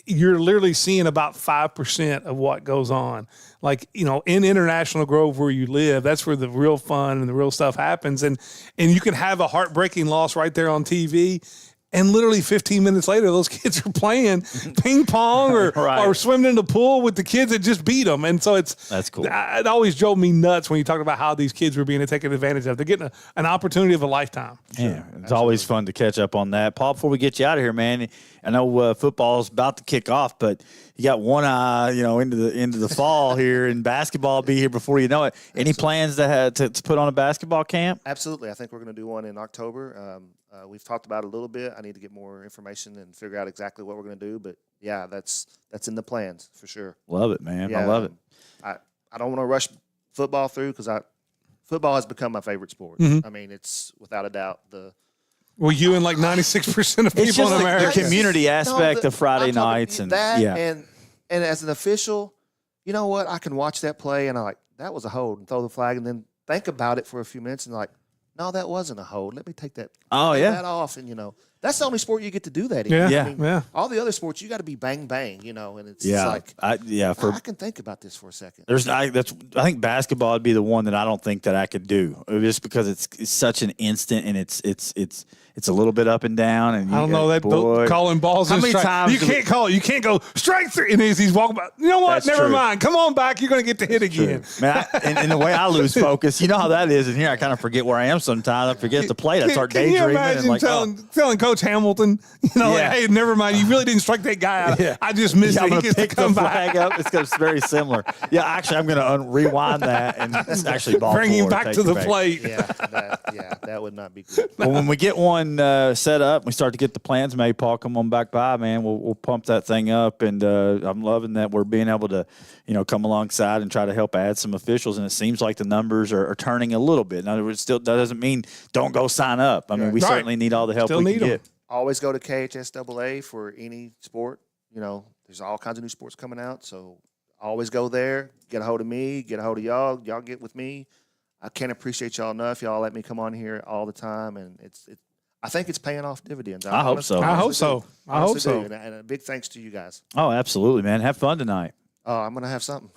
you're literally seeing about 5% of what goes on. Like, in International Grove where you live, that's where the real fun and the real stuff happens. And you can have a heartbreaking loss right there on TV. And literally 15 minutes later, those kids are playing ping pong or swimming in the pool with the kids that just beat them. And so that's cool. It always drove me nuts when you talk about how these kids were being taken advantage of. They're getting an opportunity of a lifetime. Yeah, it's always fun to catch up on that. Paul, before we get you out of here, man, I know football's about to kick off, but you got one eye, into the fall here, and basketball will be here before you know it. Any plans to put on a basketball camp? Absolutely. I think we're going to do one in October. We've talked about it a little bit. I need to get more information and figure out exactly what we're going to do. But, yeah, that's in the plans for sure. Love it, man. Yeah, I love it. I don't want to rush football through because football has become my favorite sport. Mm-hmm. I mean, it's without a doubt Well, you and like 96% of people in America. The community aspect of Friday nights. And as an official, you know what? I can watch that play and I'm like, that was a hold, and throw the flag and then think about it for a few minutes and like, no, that wasn't a hold. Let me take that that off. And, that's the only sport you get to do that in. Yeah, I mean, all the other sports, you got to be bang, bang, and it's like, I can think about this for a second. I think basketball would be the one that I don't think that I could do, just because it's such an instant and it's a little bit up and down. And I don't know that calling balls. How many times you can't call it? You can't go strike three. And he's walking by. You know what? Never mind. Come on back. You're going to get the hit again. Man, and the way I lose focus, you know how that is. And here I kind of forget where I am sometimes. I forget the plate. I start daydreaming. Can you imagine telling Coach Hamilton, like, hey, never mind. You really didn't strike that guy out. I just missed it. I'm going to pick the flag up. It's very similar. Yeah, actually, I'm going to rewind that and actually bring him back to the plate. That would not be good. Well, when we get one set up, we start to get the plans made. Paul, come on back by, man. We'll pump that thing up, and I'm loving that we're being able to, come alongside and try to help add some officials. And it seems like the numbers are turning a little bit. Now, that doesn't mean don't go sign up. I mean, we certainly need all the help we can get. Always go to KHSAA for any sport. There's all kinds of new sports coming out, so always go there. Get a hold of me. Get a hold of y'all. Y'all get with me. I can't appreciate y'all enough. Y'all let me come on here all the time, and I think it's paying off dividends. I hope so. I hope so. And a big thanks to you guys. Oh, absolutely, man. Have fun tonight. Oh, I'm going to have something.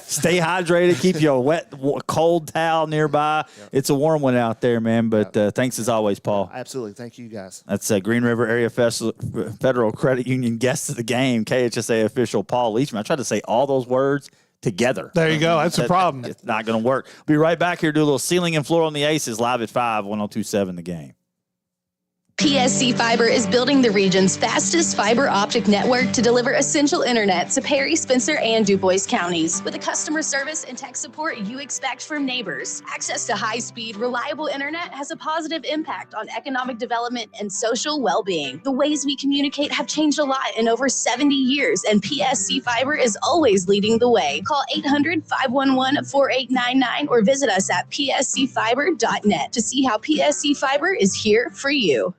Stay hydrated. Keep your wet, cold towel nearby. Yep. It's a warm one out there, man. But thanks as always, Paul. Absolutely. Thank you, guys. That's Green River Area Federal Credit Union guest of the game, KHSA official Paul Leachman. I tried to say all those words together. There you go. That's the problem. It's not going to work. We'll be right back here. Do a little ceiling and floor on the Aces live at 5, 102.7 The Game. PSC Fiber is building the region's fastest fiber optic network to deliver essential internet to Perry, Spencer, and DuBois counties. With the customer service and tech support you expect from neighbors, access to high-speed, reliable internet has a positive impact on economic development and social well-being. The ways we communicate have changed a lot in over 70 years, and PSC Fiber is always leading the way. Call 800-511-4899 or visit us at pscfiber.net to see how PSC Fiber is here for you.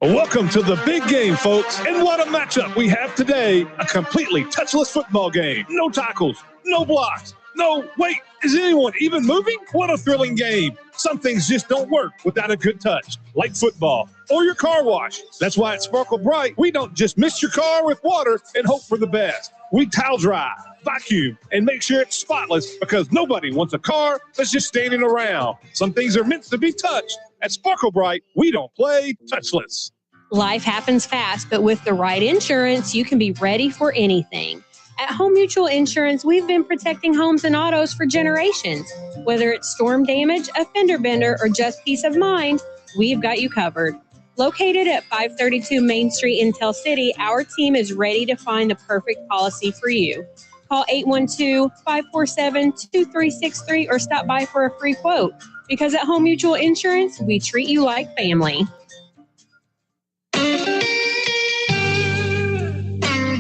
Welcome to the big game, folks. And what a matchup we have today. A completely touchless football game. No tackles, no blocks. No, wait, is anyone even moving? What a thrilling game. Some things just don't work without a good touch, like football or your car wash. That's why at Sparkle Bright, we don't just mist your car with water and hope for the best. We towel dry, vacuum, and make sure it's spotless because nobody wants a car that's just standing around. Some things are meant to be touched. At Sparkle Bright, we don't play touchless. Life happens fast, but with the right insurance, you can be ready for anything. At Home Mutual Insurance, we've been protecting homes and autos for generations. Whether it's storm damage, a fender bender, or just peace of mind, we've got you covered. Located at 532 Main Street in Tell City, our team is ready to find the perfect policy for you. Call 812-547-2363 or stop by for a free quote. Because at Home Mutual Insurance, we treat you like family.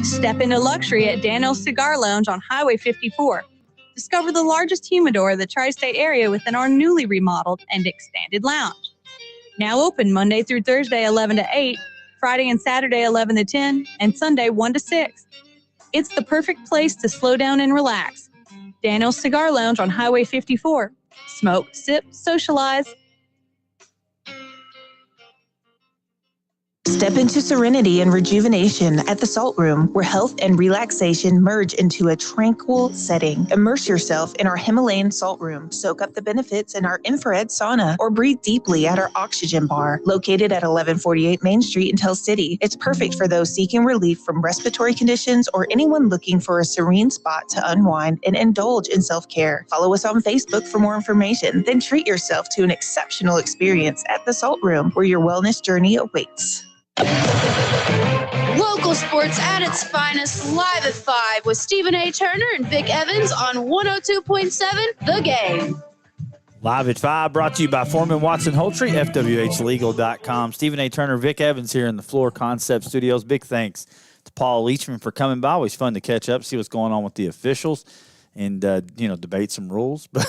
Step into luxury at Daniel's Cigar Lounge on Highway 54. Discover the largest humidor in the tri-state area within our newly remodeled and expanded lounge. Now open Monday through Thursday 11 to 8, Friday and Saturday 11 to 10, and Sunday 1 to 6. It's the perfect place to slow down and relax. Daniel's Cigar Lounge on Highway 54. Smoke, sip, socialize. Step into serenity and rejuvenation at the Salt Room, where health and relaxation merge into a tranquil setting. Immerse yourself in our Himalayan Salt Room, soak up the benefits in our infrared sauna, or breathe deeply at our Oxygen Bar, located at 1148 Main Street in Tell City. It's perfect for those seeking relief from respiratory conditions or anyone looking for a serene spot to unwind and indulge in self-care. Follow us on Facebook for more information. Then treat yourself to an exceptional experience at the Salt Room, where your wellness journey awaits. Local sports at its finest, live at 5 with Stephen A. Turner and Vic Evans on 102.7 The Game. Live at 5, brought to you by Foreman Watson Holtry, FWHlegal.com. Stephen A. Turner, Vic Evans here in the Floor Concept Studios. Big thanks to Paul Leachman for coming by. Always fun to catch up, see what's going on with the officials, and debate some rules. But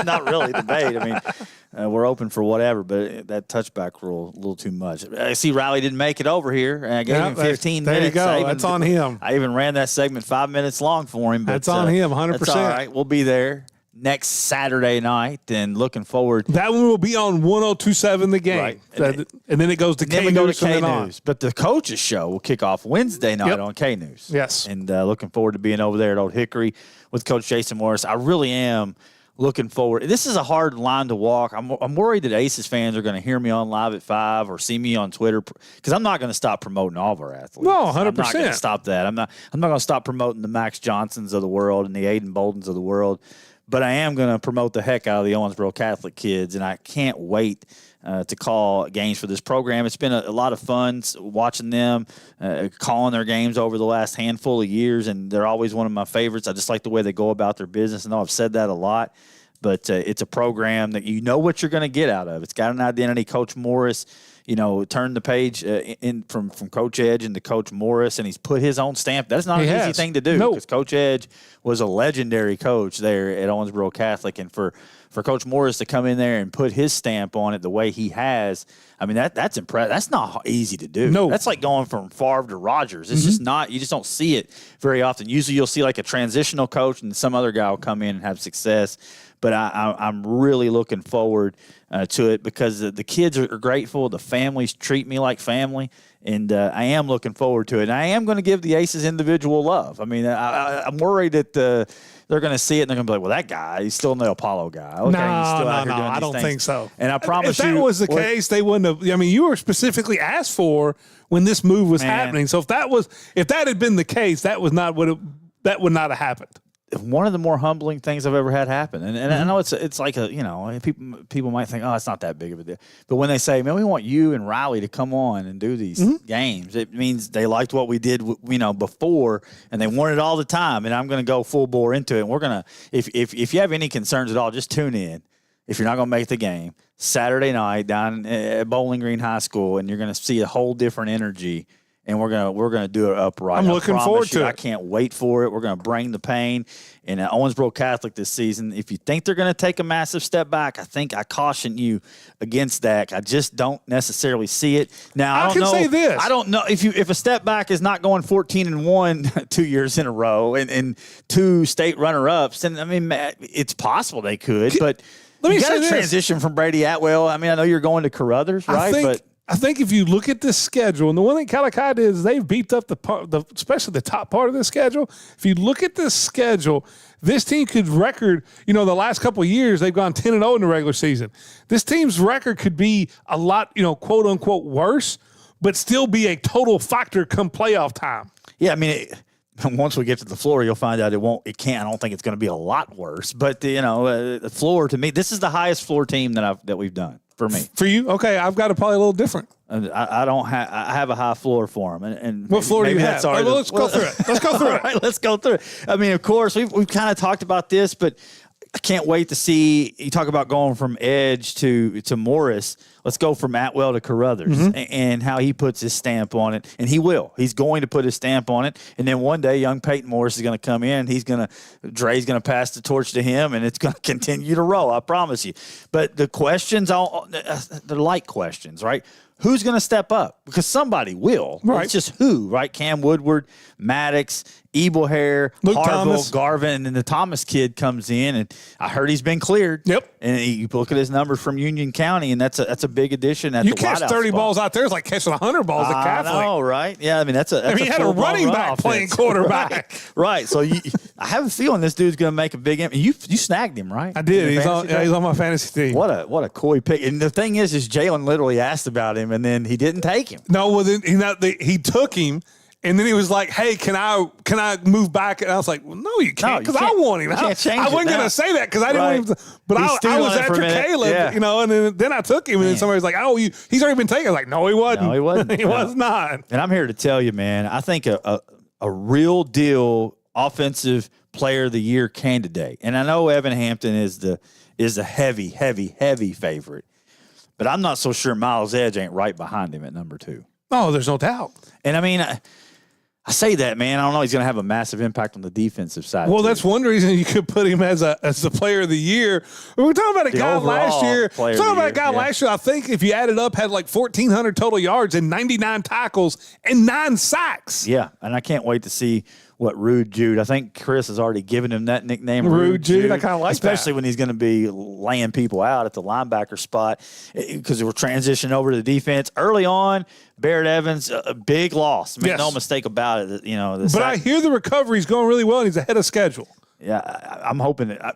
not really debate. I mean, we're open for whatever, but that touchback rule, a little too much. I see Riley didn't make it over here, and I gave him 15 there minutes. There you go. That's on him. I even ran that segment 5 minutes long for him. But, that's on him, 100%. That's all right. We'll be there next Saturday night, and looking forward. That one will be on 102.7 The Game. Right. And then it goes to K News. Then we go to K News. But the coaches show will kick off Wednesday night on K News. Yes. And looking forward to being over there at Old Hickory with Coach Jason Morris. I really am looking forward. This is a hard line to walk. I'm worried that Aces fans are going to hear me on Live at 5 or see me on Twitter, because I'm not going to stop promoting all of our athletes. No, 100%. I'm not going to stop that. I'm not going to stop promoting the Max Johnsons of the world and the Aiden Boldens of the world. But I am going to promote the heck out of the Owensboro Catholic kids, and I can't wait to call games for this program. It's been a lot of fun watching them, calling their games over the last handful of years, and they're always one of my favorites. I just like the way they go about their business. I know I've said that a lot, but it's a program that you know what you're going to get out of. It's got an identity. Coach Morris, turned the page from Coach Edge into Coach Morris, and he's put his own stamp. That's not an easy thing to do, because Coach Edge was a legendary coach there at Owensboro Catholic, and for Coach Morris to come in there and put his stamp on it the way he has, I mean, that's impressive. That's not easy to do. No. That's like going from Favre to Rodgers. It's just not – you just don't see it very often. Usually you'll see like a transitional coach and some other guy will come in and have success. But I'm really looking forward to it, because the kids are grateful. The families treat me like family, and I am looking forward to it. And I am going to give the Aces individual love. I mean, I'm worried that they're going to see it and they're going to be like, well, that guy, he's still the Apollo guy. Okay, he's still out here doing I don't things. think so. And I promise if that was the case, they wouldn't have. I mean, you were specifically asked for when this move was happening. So if that had been the case, that would not have happened. One of the more humbling things I've ever had happen. And I know it's like people might think, oh, it's not that big of a deal. But when they say, man, we want you and Riley to come on and do these games, it means they liked what we did, before, and they want it all the time. And I'm going to go full bore into it. And we're going to, if you have any concerns at all, just tune in. If you're not going to make the game, Saturday night down at Bowling Green High School, and you're going to see a whole different energy. And we're gonna do it upright. I'm looking forward to it. I can't wait for it. We're gonna bring the pain. And Owensboro Catholic this season, if you think they're gonna take a massive step back, I caution you against that. I just don't necessarily see it. Now I don't know if a step back is not going 14-1 2 years in a row and 2 state runner-ups. Then I mean, it's possible they could, but you got to transition from Brady Atwell. I mean, I know you're going to Carruthers, right? I think if you look at this schedule, and the one thing Calicut did is they've beefed up especially the top part of the schedule. If you look at this schedule, this team could record, the last couple of years, they've gone 10-0 in the regular season. This team's record could be a lot, quote unquote, worse, but still be a total factor come playoff time. Yeah, I mean, once we get to the floor, you'll find out it can't. I don't think it's going to be a lot worse. But, the floor, to me, this is the highest floor team that we've done. For me. For you? Okay, I've got it probably a little different. I don't have. I have a high floor for them. And what floor do you have? Let's go through it. Let's go through it. Right, let's go through it. I mean, of course, we've kind of talked about this, but I can't wait to see. You talk about going from Edge to Morris. Let's go from Atwell to Carruthers and how he puts his stamp on it. And he will. He's going to put his stamp on it. And then one day, young Peyton Morris is going to come in. Dre's going to pass the torch to him, and it's going to continue to roll. I promise you. But the questions, they're like questions, right? Who's going to step up? Because somebody will. Right. It's just who, right? Cam Woodward, Maddox, Ebelhair, Luke Harville, Thomas. Garvin, and then the Thomas kid comes in, and I heard he's been cleared. Yep. And you look at his numbers from Union County, and that's a big addition at you the catch wideout 30 spot. balls out there is like catching 100 balls at Catholic. I know, right? Yeah, I mean that's he had a full-blown running run back playing offense. quarterback. right. So I have a feeling this dude's going to make a big impact. You snagged him, right? I did. In the He's on. fantasy Yeah, he's draft? on my fantasy team. What a coy pick. And the thing is Jalen literally asked about him, and then he didn't take him. No, well then he took him. And then he was like, "Hey, can I move back?" And I was like, "Well, no, you can't, because I want him." You can't change I wasn't it now. going to say that because I didn't want him to. But He I stewed was on it for a after minute. Caleb, Yeah. and then I took him, and then somebody was like, "Oh, he's already been taken." I was like, "No, he wasn't. No, he wasn't. he was not." And I'm here to tell you, man, I think a real deal offensive player of the year candidate. And I know Evan Hampton is a heavy favorite. But I'm not so sure Miles Edge ain't right behind him at number 2. Oh, there's no doubt. And I mean, I say that, man. I don't know. He's going to have a massive impact on the defensive side. Well, too. that's one reason you could put him as the player of the year. We were talking about a The guy overall last year. player of Talking the about a year, guy yeah. last year. I think if you added up, had like 1,400 total yards and 99 tackles and 9 sacks. Yeah, and I can't wait to see what Rude Jude. I think Chris has already given him that nickname, Rude Jude. I kinda like especially that. when he's going to be laying people out at the linebacker spot because we're transitioning over to the defense early on. Barrett Evans, a big loss. Make no mistake about it. You know, But I hear the recovery's going really well, and he's ahead of schedule. Yeah, I'm hoping that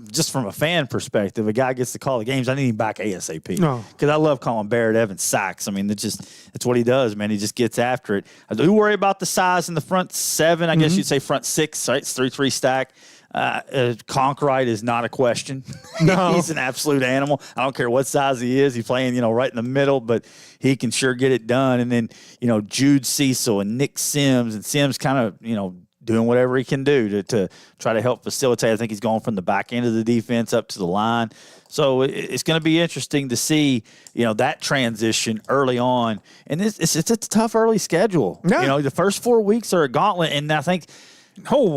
just from a fan perspective, a guy gets to call the games. I need him back ASAP. No. Because I love calling Barrett Evans sacks. I mean, it's what he does, man. He just gets after it. I do worry about the size in the front 7. I guess you'd say front 6. Right? It's 3-3 stack. Conkrite is not a question. No. He's an absolute animal. I don't care what size he is. He's playing, right in the middle, but he can sure get it done. And then, Jude Cecil and Nick Sims, and Sims kind of, doing whatever he can do to try to help facilitate. I think he's going from the back end of the defense up to the line. So it's going to be interesting to see, that transition early on. And it's a tough early schedule. Yeah. The first 4 weeks are a gauntlet, and I think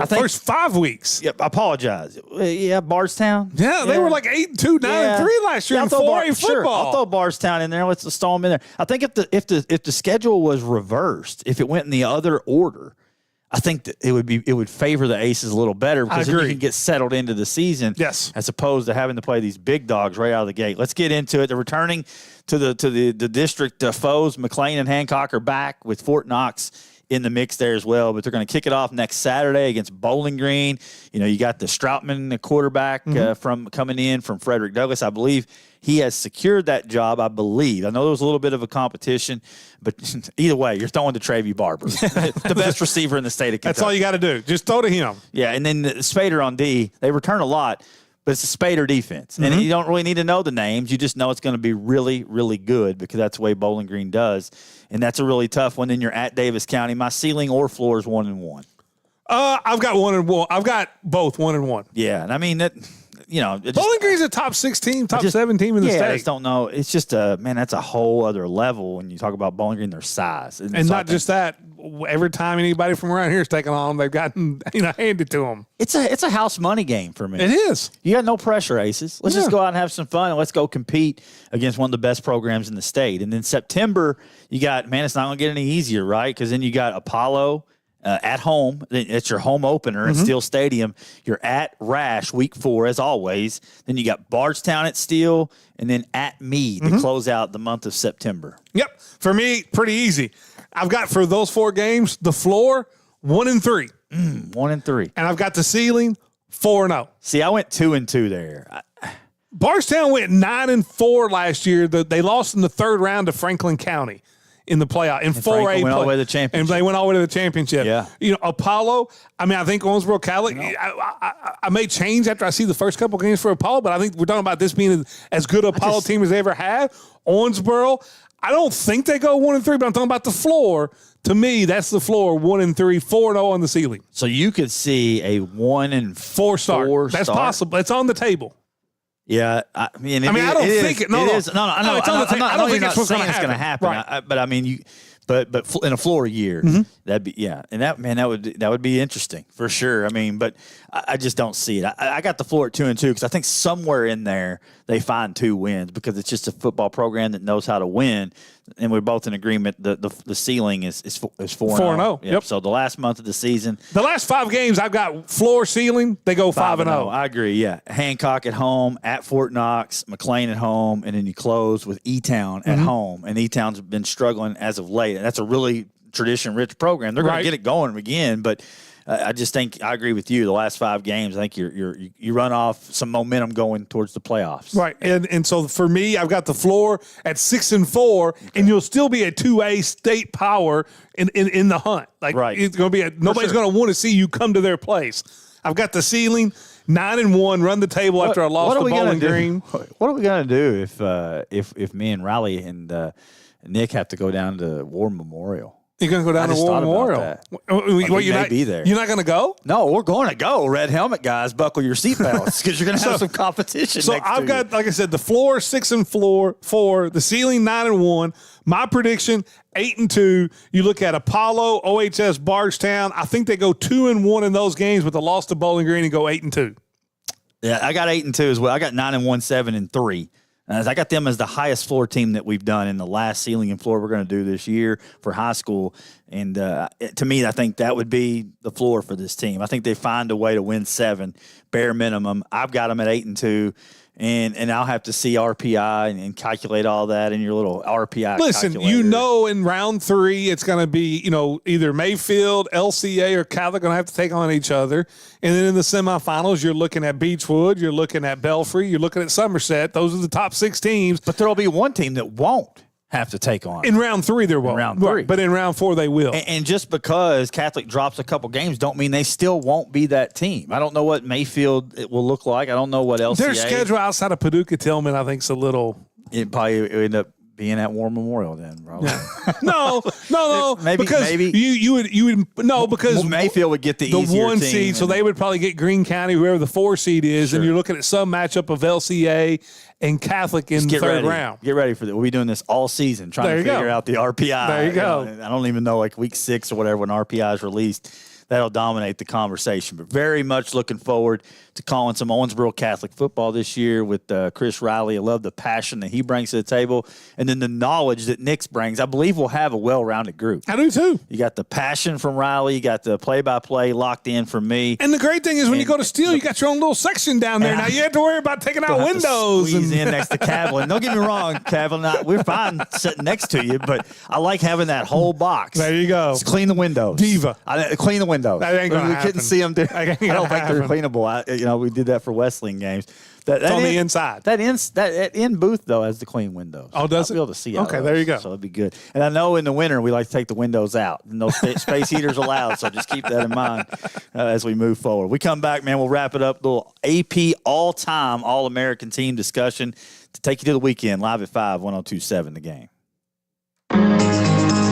first 5 weeks. Yep, I apologize. Yeah, Bardstown. Yeah, they were like 8-2, 9-3 last year in 4A Sure, football. I'll throw Bardstown in there. Let's throw them in there. I think if the schedule was reversed, if it went in the other order, I think that it would favor the Aces a little better because then you can get settled into the season. Yes. As opposed to having to play these big dogs right out of the gate. Let's get into it. They're returning to the district foes. McLean and Hancock are back with Fort Knox in the mix there as well, but they're going to kick it off next Saturday against Bowling Green. You got the Stroutman, the quarterback from coming in from Frederick Douglass. I believe he has secured that job, I believe. I know there was a little bit of a competition, but either way, you're throwing to Travie Barber, the best receiver in the state of Kentucky. That's all you got to do. Just throw to him. Yeah, and then Spader on D, they return a lot, but it's a Spader defense. And you don't really need to know the names. You just know it's going to be really, really good because that's the way Bowling Green does. And that's a really tough one. Then you're at Davis County. My ceiling or floor is 1-1. I've got 1-1. I've got both 1-1. Yeah, and I mean that. Bowling Green's a top 6 team, top 7 team in the state. I just don't know. It's just that's a whole other level when you talk about Bowling Green, their size, and so not just that. Every time anybody from around here is taking on them, they've gotten handed to them. It's a house money game for me. It is. You got no pressure, Aces. Let's just go out and have some fun, and let's go compete against one of the best programs in the state. And then September, you got it's not going to get any easier, right? Because then you got Apollo. At home, it's your home opener at Steel Stadium. You're at Rash week 4 as always. Then you got Bardstown at Steel, and then at Meade to close out the month of September. Yep, for me, pretty easy. I've got for those 4 games the floor 1-3, 1-3, and I've got the ceiling 4-0. See, I went 2-2 there. Bardstown went 9-4 last year. They lost in the 3rd round to Franklin County in the playoff in 4A. Went all the way to the championship. And they went all the way to the championship. Yeah. Apollo, I think Owensboro Catholic, I may change after I see the first couple games for Apollo, but I think we're talking about this being as good an Apollo team as they ever had. Owensboro, I don't think they go 1-3, but I'm talking about the floor. To me, that's the floor, 1-3, 4-0 on the ceiling. So you could see a 1-4 start. That's possible. It's on the table. Yeah, I mean, I don't think it. No, is. No, I know. It's on the table. I don't think that's what's going to it's going to happen. happen. Right. But I mean, But in a floor year, that'd be and that would be interesting for sure. I mean, but I just don't see it. I got the floor at 2-2 because I think somewhere in there they find 2 wins because it's just a football program that knows how to win, and we're both in agreement. The ceiling is 4-0. Yep. So the last month of the season, the last 5 games I've got floor ceiling. They go 5-0. I agree. Yeah, Hancock at home, at Fort Knox, McLean at home, and then you close with E-Town at home. And E-Town's been struggling as of late. And that's a really tradition-rich program. They're going to get it going again, but I just think I agree with you. The last 5 games, I think you run off some momentum going towards the playoffs. Right, and so for me, I've got the floor at 6-4, and you'll still be a 2A state power in the hunt. Like it's going to be nobody's going to want to see you come to their place. I've got the ceiling 9-1, run the table after I lost to Bowling Green. What are we going to do if me and Riley and Nick have to go down to War Memorial? You're going to go down to War Memorial. You may be there. You're not going to go? No, we're going to go. Red helmet guys, buckle your seatbelts because you're going to have some competition. So I've got, like I said, the floor 6-4, the ceiling 9-1. My prediction 8-2. You look at Apollo, OHS, Bardstown. I think they go 2-1 in those games with the loss to Bowling Green and go 8-2. Yeah, I got 8-2 as well. I got 9-1, 7-3. I got them as the highest floor team that we've done in the last ceiling and floor we're going to do this year for high school. And to me, I think that would be the floor for this team. I think they find a way to win 7, bare minimum. I've got them at 8-2. And I'll have to see RPI and calculate all that in your little RPI Listen, calculator. in round 3, it's going to be, either Mayfield, LCA, or Catholic going to have to take on each other. And then in the semifinals, you're looking at Beechwood, you're looking at Belfry, you're looking at Somerset. Those are the top 6 teams. But there'll be one team that won't have to take on. In round 3, there won't. In round 3. But in round 4, they will. And just because Catholic drops a couple games don't mean they still won't be that team. I don't know what Mayfield it will look like. I don't know what LCA. Their schedule outside of Paducah Tillman, I think, is a little. It probably would end up being at War Memorial then, probably. No. maybe you would because Mayfield would get the easier 1 team, seed, so they would probably get Greene County, whoever the 4 seed is, and you're looking at some matchup of LCA and Catholic in the third round. Get ready for that. We'll be doing this all season, trying to figure out the RPI. There you go. I don't even know, like week 6 or whatever, when RPI is released. That'll dominate the conversation. But very much looking forward to calling some Owensboro Catholic football this year with Chris Riley. I love the passion that he brings to the table, and then the knowledge that Nick's brings. I believe we'll have a well-rounded group. I do too. You got the passion from Riley. You got the play-by-play locked in from me. And the great thing is when you go to Steele, you got your own little section down there. Now you have to worry about taking out windows. Squeeze in next to Cavlin. Don't get me wrong, Cavlin. We're fine sitting next to you, but I like having that whole box. There you go. Just clean the windows. Diva. Clean the windows. That ain't gonna happen. We couldn't see them. I don't think they're cleanable. We did that for Wesleyan games. That on the inside. That in booth though has the clean windows. Oh, does I'll be able to see. Okay, there you go. So it'd be good. And I know in the winter we like to take the windows out. No space heaters allowed. So just keep that in mind as we move forward. We come back, man. We'll wrap it up. Little AP all-time All-American team discussion to take you to the weekend. Live at 5, 102.7 The Game.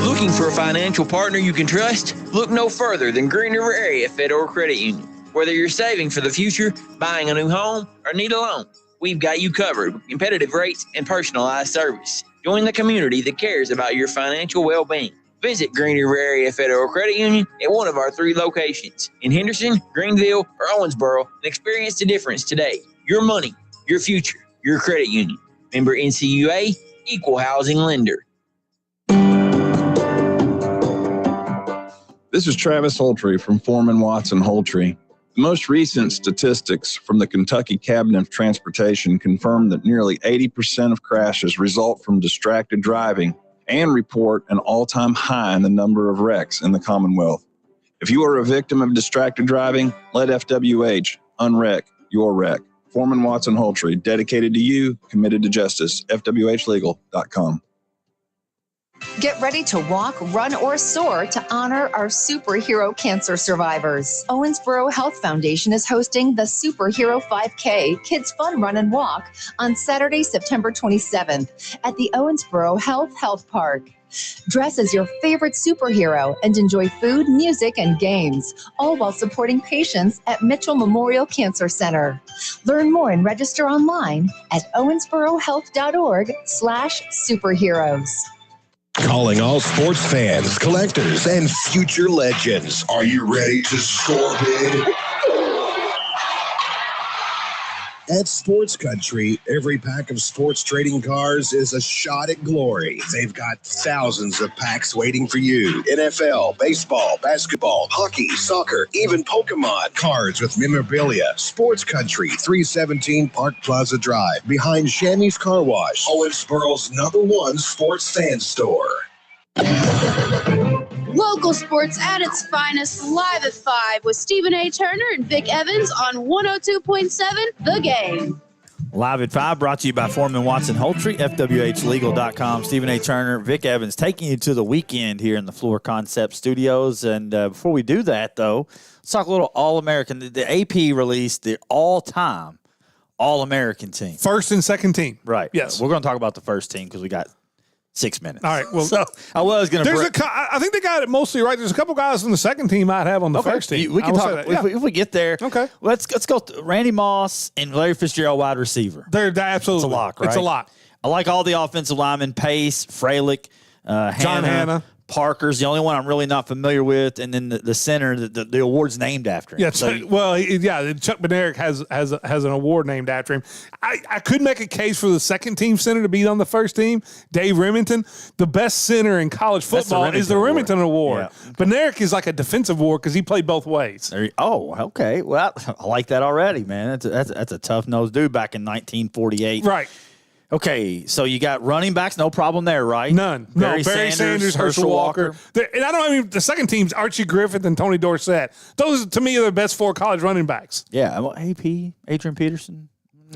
Looking for a financial partner you can trust? Look no further than Green River Area Federal Credit Union. Whether you're saving for the future, buying a new home, or need a loan, we've got you covered with competitive rates and personalized service. Join the community that cares about your financial well-being. Visit Green River Area Federal Credit Union at one of our 3 locations in Henderson, Greenville, or Owensboro and experience the difference today. Your money, your future, your credit union. Member NCUA, Equal Housing Lender. This is Travis Holtree from Foreman Watson Holtree. The most recent statistics from the Kentucky Cabinet of Transportation confirm that nearly 80% of crashes result from distracted driving and report an all-time high in the number of wrecks in the Commonwealth. If you are a victim of distracted driving, let FWH unwreck your wreck. Foreman Watson Holtree, dedicated to you, committed to justice. FWHlegal.com. Get ready to walk, run, or soar to honor our superhero cancer survivors. Owensboro Health Foundation is hosting the Superhero 5K Kids Fun Run and Walk on Saturday, September 27th at the Owensboro Health Park. Dress as your favorite superhero and enjoy food, music, and games, all while supporting patients at Mitchell Memorial Cancer Center. Learn more and register online at owensborohealth.org/superheroes. Calling all sports fans, collectors, and future legends. Are you ready to score big? At Sports Country, every pack of sports trading cards is a shot at glory. They've got thousands of packs waiting for you. NFL, baseball, basketball, hockey, soccer, even Pokemon cards with memorabilia. Sports Country, 317 Park Plaza Drive, behind Shamy's Car Wash, Owensboro's #1 sports fan store. Local sports at its finest, live at 5 with Stephen A. Turner and Vic Evans on 102.7 The Game. Live at 5, brought to you by Foreman Watson Holtry, FWHlegal.com. Stephen A. Turner, Vic Evans, taking you to the weekend here in the Floor Concept Studios. And before we do that, though, let's talk a little All-American. The AP released the all-time All-American team. First and second team. Right. Yes. We're going to talk about the first team because we got 6 minutes. All right. Well, so I was going to. I think they got it mostly right. There's a couple guys from the second team I'd have on the first team. We can talk if we get there. Okay. Let's go. Randy Moss and Larry Fitzgerald, wide receiver. They're absolutely it's a lock, right? It's a lock. I like all the offensive linemen: Pace, Freilich, John Hanna. Parker's the only one I'm really not familiar with, and then the center, the award's named after him. Yeah, so, Chuck Bednarik has an award named after him. I could make a case for the second team center to be on the first team. Dave Remington, the best center in college football is the Remington Award. Yeah. Bednarik is like a defensive award because he played both ways. Okay. Well, I like that already, man. That's a tough-nosed dude back in 1948. Right. Okay, so you got running backs, no problem there, right? None. Barry Sanders, Herschel Walker. And I don't mean the second team's Archie Griffith and Tony Dorsett. Those, to me, are the best 4 college running backs. Yeah, well, AP, Adrian Peterson.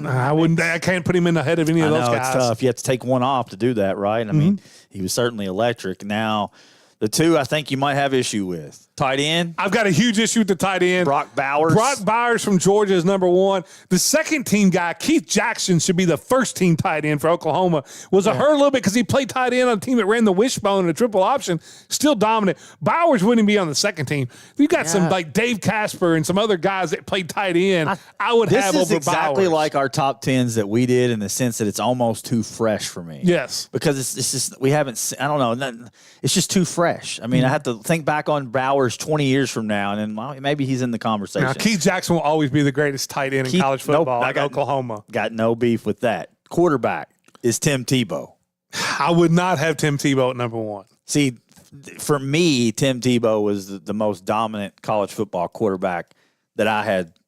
I can't put him in the head of any of those guys. It's tough. You have to take one off to do that, right? I mean, he was certainly electric. Now, the two I think you might have issue with. Tight end. I've got a huge issue with the tight end. Brock Bowers. Brock Bowers from Georgia is #1. The second team guy, Keith Jackson, should be the first team tight end for Oklahoma. Was hurt a little bit because he played tight end on a team that ran the wishbone and a triple option. Still dominant. Bowers wouldn't be on the second team. You got some like Dave Casper and some other guys that played tight end. I would have over Bowers. This is exactly like our top 10s that we did in the sense that it's almost too fresh for me. Yes. Because it's just, we haven't, I don't know, it's just too fresh. I mean, I have to think back on Bowers 20 years from now, and then maybe he's in the conversation. Now, Keith Jackson will always be the greatest tight end in college football at Oklahoma. Got no beef with that. Quarterback is Tim Tebow. I would not have Tim Tebow at #1. See, for me, Tim Tebow was the most dominant college football quarterback that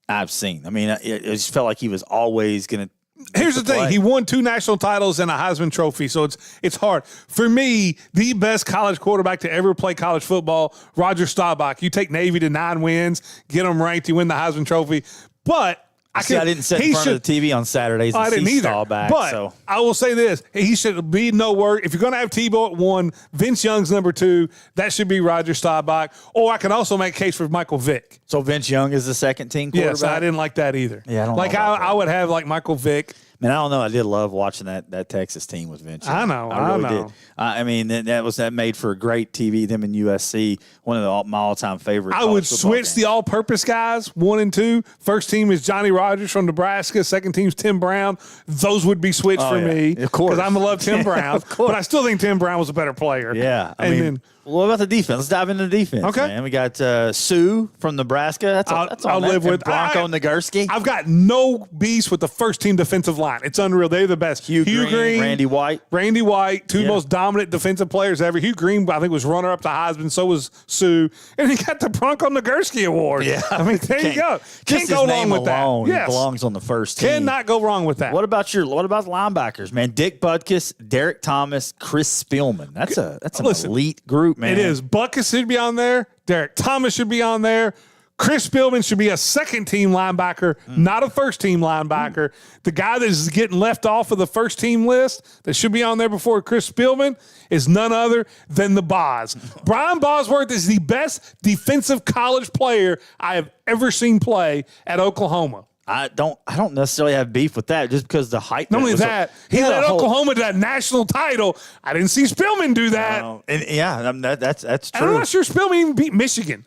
I've seen. I mean, it just felt like he was always going to. Here's the thing. He won 2 national titles and a Heisman Trophy, so it's hard. For me, the best college quarterback to ever play college football, Roger Staubach. You take Navy to 9 wins, get them ranked, you win the Heisman Trophy. But I didn't sit in front of the TV on Saturdays and see Staubach. But I will say this. He should be no word. If you're going to have Tebow at 1, Vince Young's #2, that should be Roger Staubach. Or I can also make a case for Michael Vick. So Vince Young is the second team quarterback? Yes, I didn't like that either. Yeah, I don't like know I would have like Michael Vick. Man, I don't know. I did love watching that Texas team with Vince Young. I know. I really did. I mean, that made for a great TV. Them in USC, one of my all-time favorites. I would switch the all-purpose guys 1 and 2. First team is Johnny Rogers from Nebraska. Second team's Tim Brown. Those would be switched for me, of course, because I love Tim Brown. Of course. But I still think Tim Brown was a better player. Yeah, I mean, what about the defense? Let's dive into the defense. Okay, man. We got Sue from Nebraska. That's I'll live with Bronco Nagurski. I've got no beast with the first team defensive line. It's unreal. They're the best. Hugh Green, Randy White, 2 most dominant defensive players ever. Hugh Green, I think, was runner-up to Heisman. So was Sue, and he got the Bronco Nagurski Award. Yeah, I mean, there you go. Can't go wrong with that. Yes, he belongs on the first team. Cannot go wrong with that. What about the linebackers, man? Dick Butkus, Derek Thomas, Chris Spielman. That's an elite group, man. It is. Butkus should be on there. Derek Thomas should be on there. Chris Spielman should be a second-team linebacker, not a first-team linebacker. The guy that is getting left off of the first-team list that should be on there before Chris Spielman is none other than the Boz. Brian Bosworth is the best defensive college player I have ever seen play at Oklahoma. I don't necessarily have beef with that, just because the hype. Not only that, he led Oklahoma to that national title. I didn't see Spielman do that. And that's true. And I'm not sure Spielman even beat Michigan.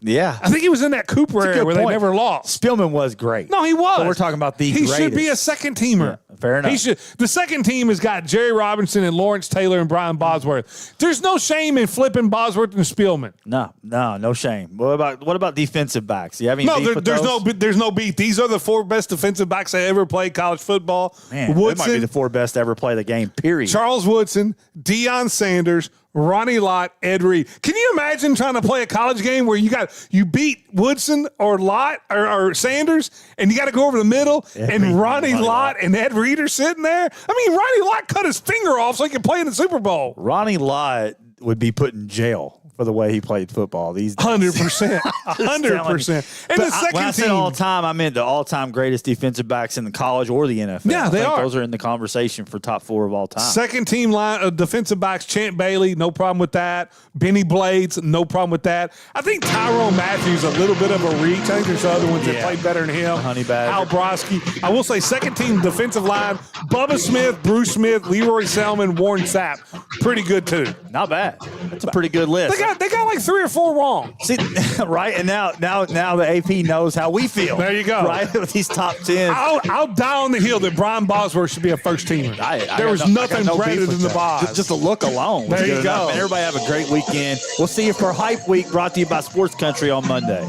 Yeah. I think he was in that Cooper That's a area good where point. they never lost. Spielman was great. No, he was. But we're talking about the He should be a greatest. second teamer. Yeah, fair enough. He should. The second team has got Jerry Robinson and Lawrence Taylor and Brian Bosworth. There's no shame in flipping Bosworth and Spielman. No shame. What about defensive backs? You have any No, beef with there's those? there's no beat. These are the 4 best defensive backs that ever played college football. Man, they might be the 4 best to ever play the game, period. Charles Woodson, Deion Sanders, Ronnie Lott, Ed Reed. Can you imagine trying to play a college game where you beat Woodson or Lott or Sanders, and you got to go over the middle, and Ronnie Lott and Ed Reed are sitting there? I mean, Ronnie Lott cut his finger off so he could play in the Super Bowl. Ronnie Lott would be put in jail for the way he played football these days. 100%. 100%. And the second when I team. said all time, I meant the all-time greatest defensive backs in the college or the NFL. Yeah, they I think are. Those are in the conversation for top 4 of all time. Second team line defensive backs, Champ Bailey, no problem with that. Benny Blades, no problem with that. I think Tyrone Matthews a little bit of a reach. I think there's other ones that played better than him. Honey Badger. Al Broski. I will say second team defensive line, Bubba Smith, Bruce Smith, Leroy Selman, Warren Sapp. Pretty good too. Not bad. That's a pretty good list. They got like 3 or 4 wrong. See, right? And now the AP knows how we feel. There you go. Right? With these top 10. I'll die on the hill that Brian Bosworth should be a first teamer. There was nothing better than the Bos. Just a look alone. was There you good enough. go. Man, everybody have a great weekend. We'll see you for Hype Week, brought to you by Sports Country on Monday.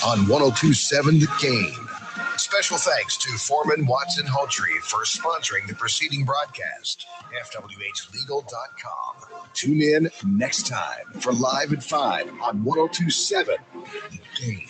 On 102.7 The Game. Special thanks to Foreman Watson Hultree for sponsoring the preceding broadcast. FWHlegal.com. Tune in next time for Live at 5 on 102.7 The Game.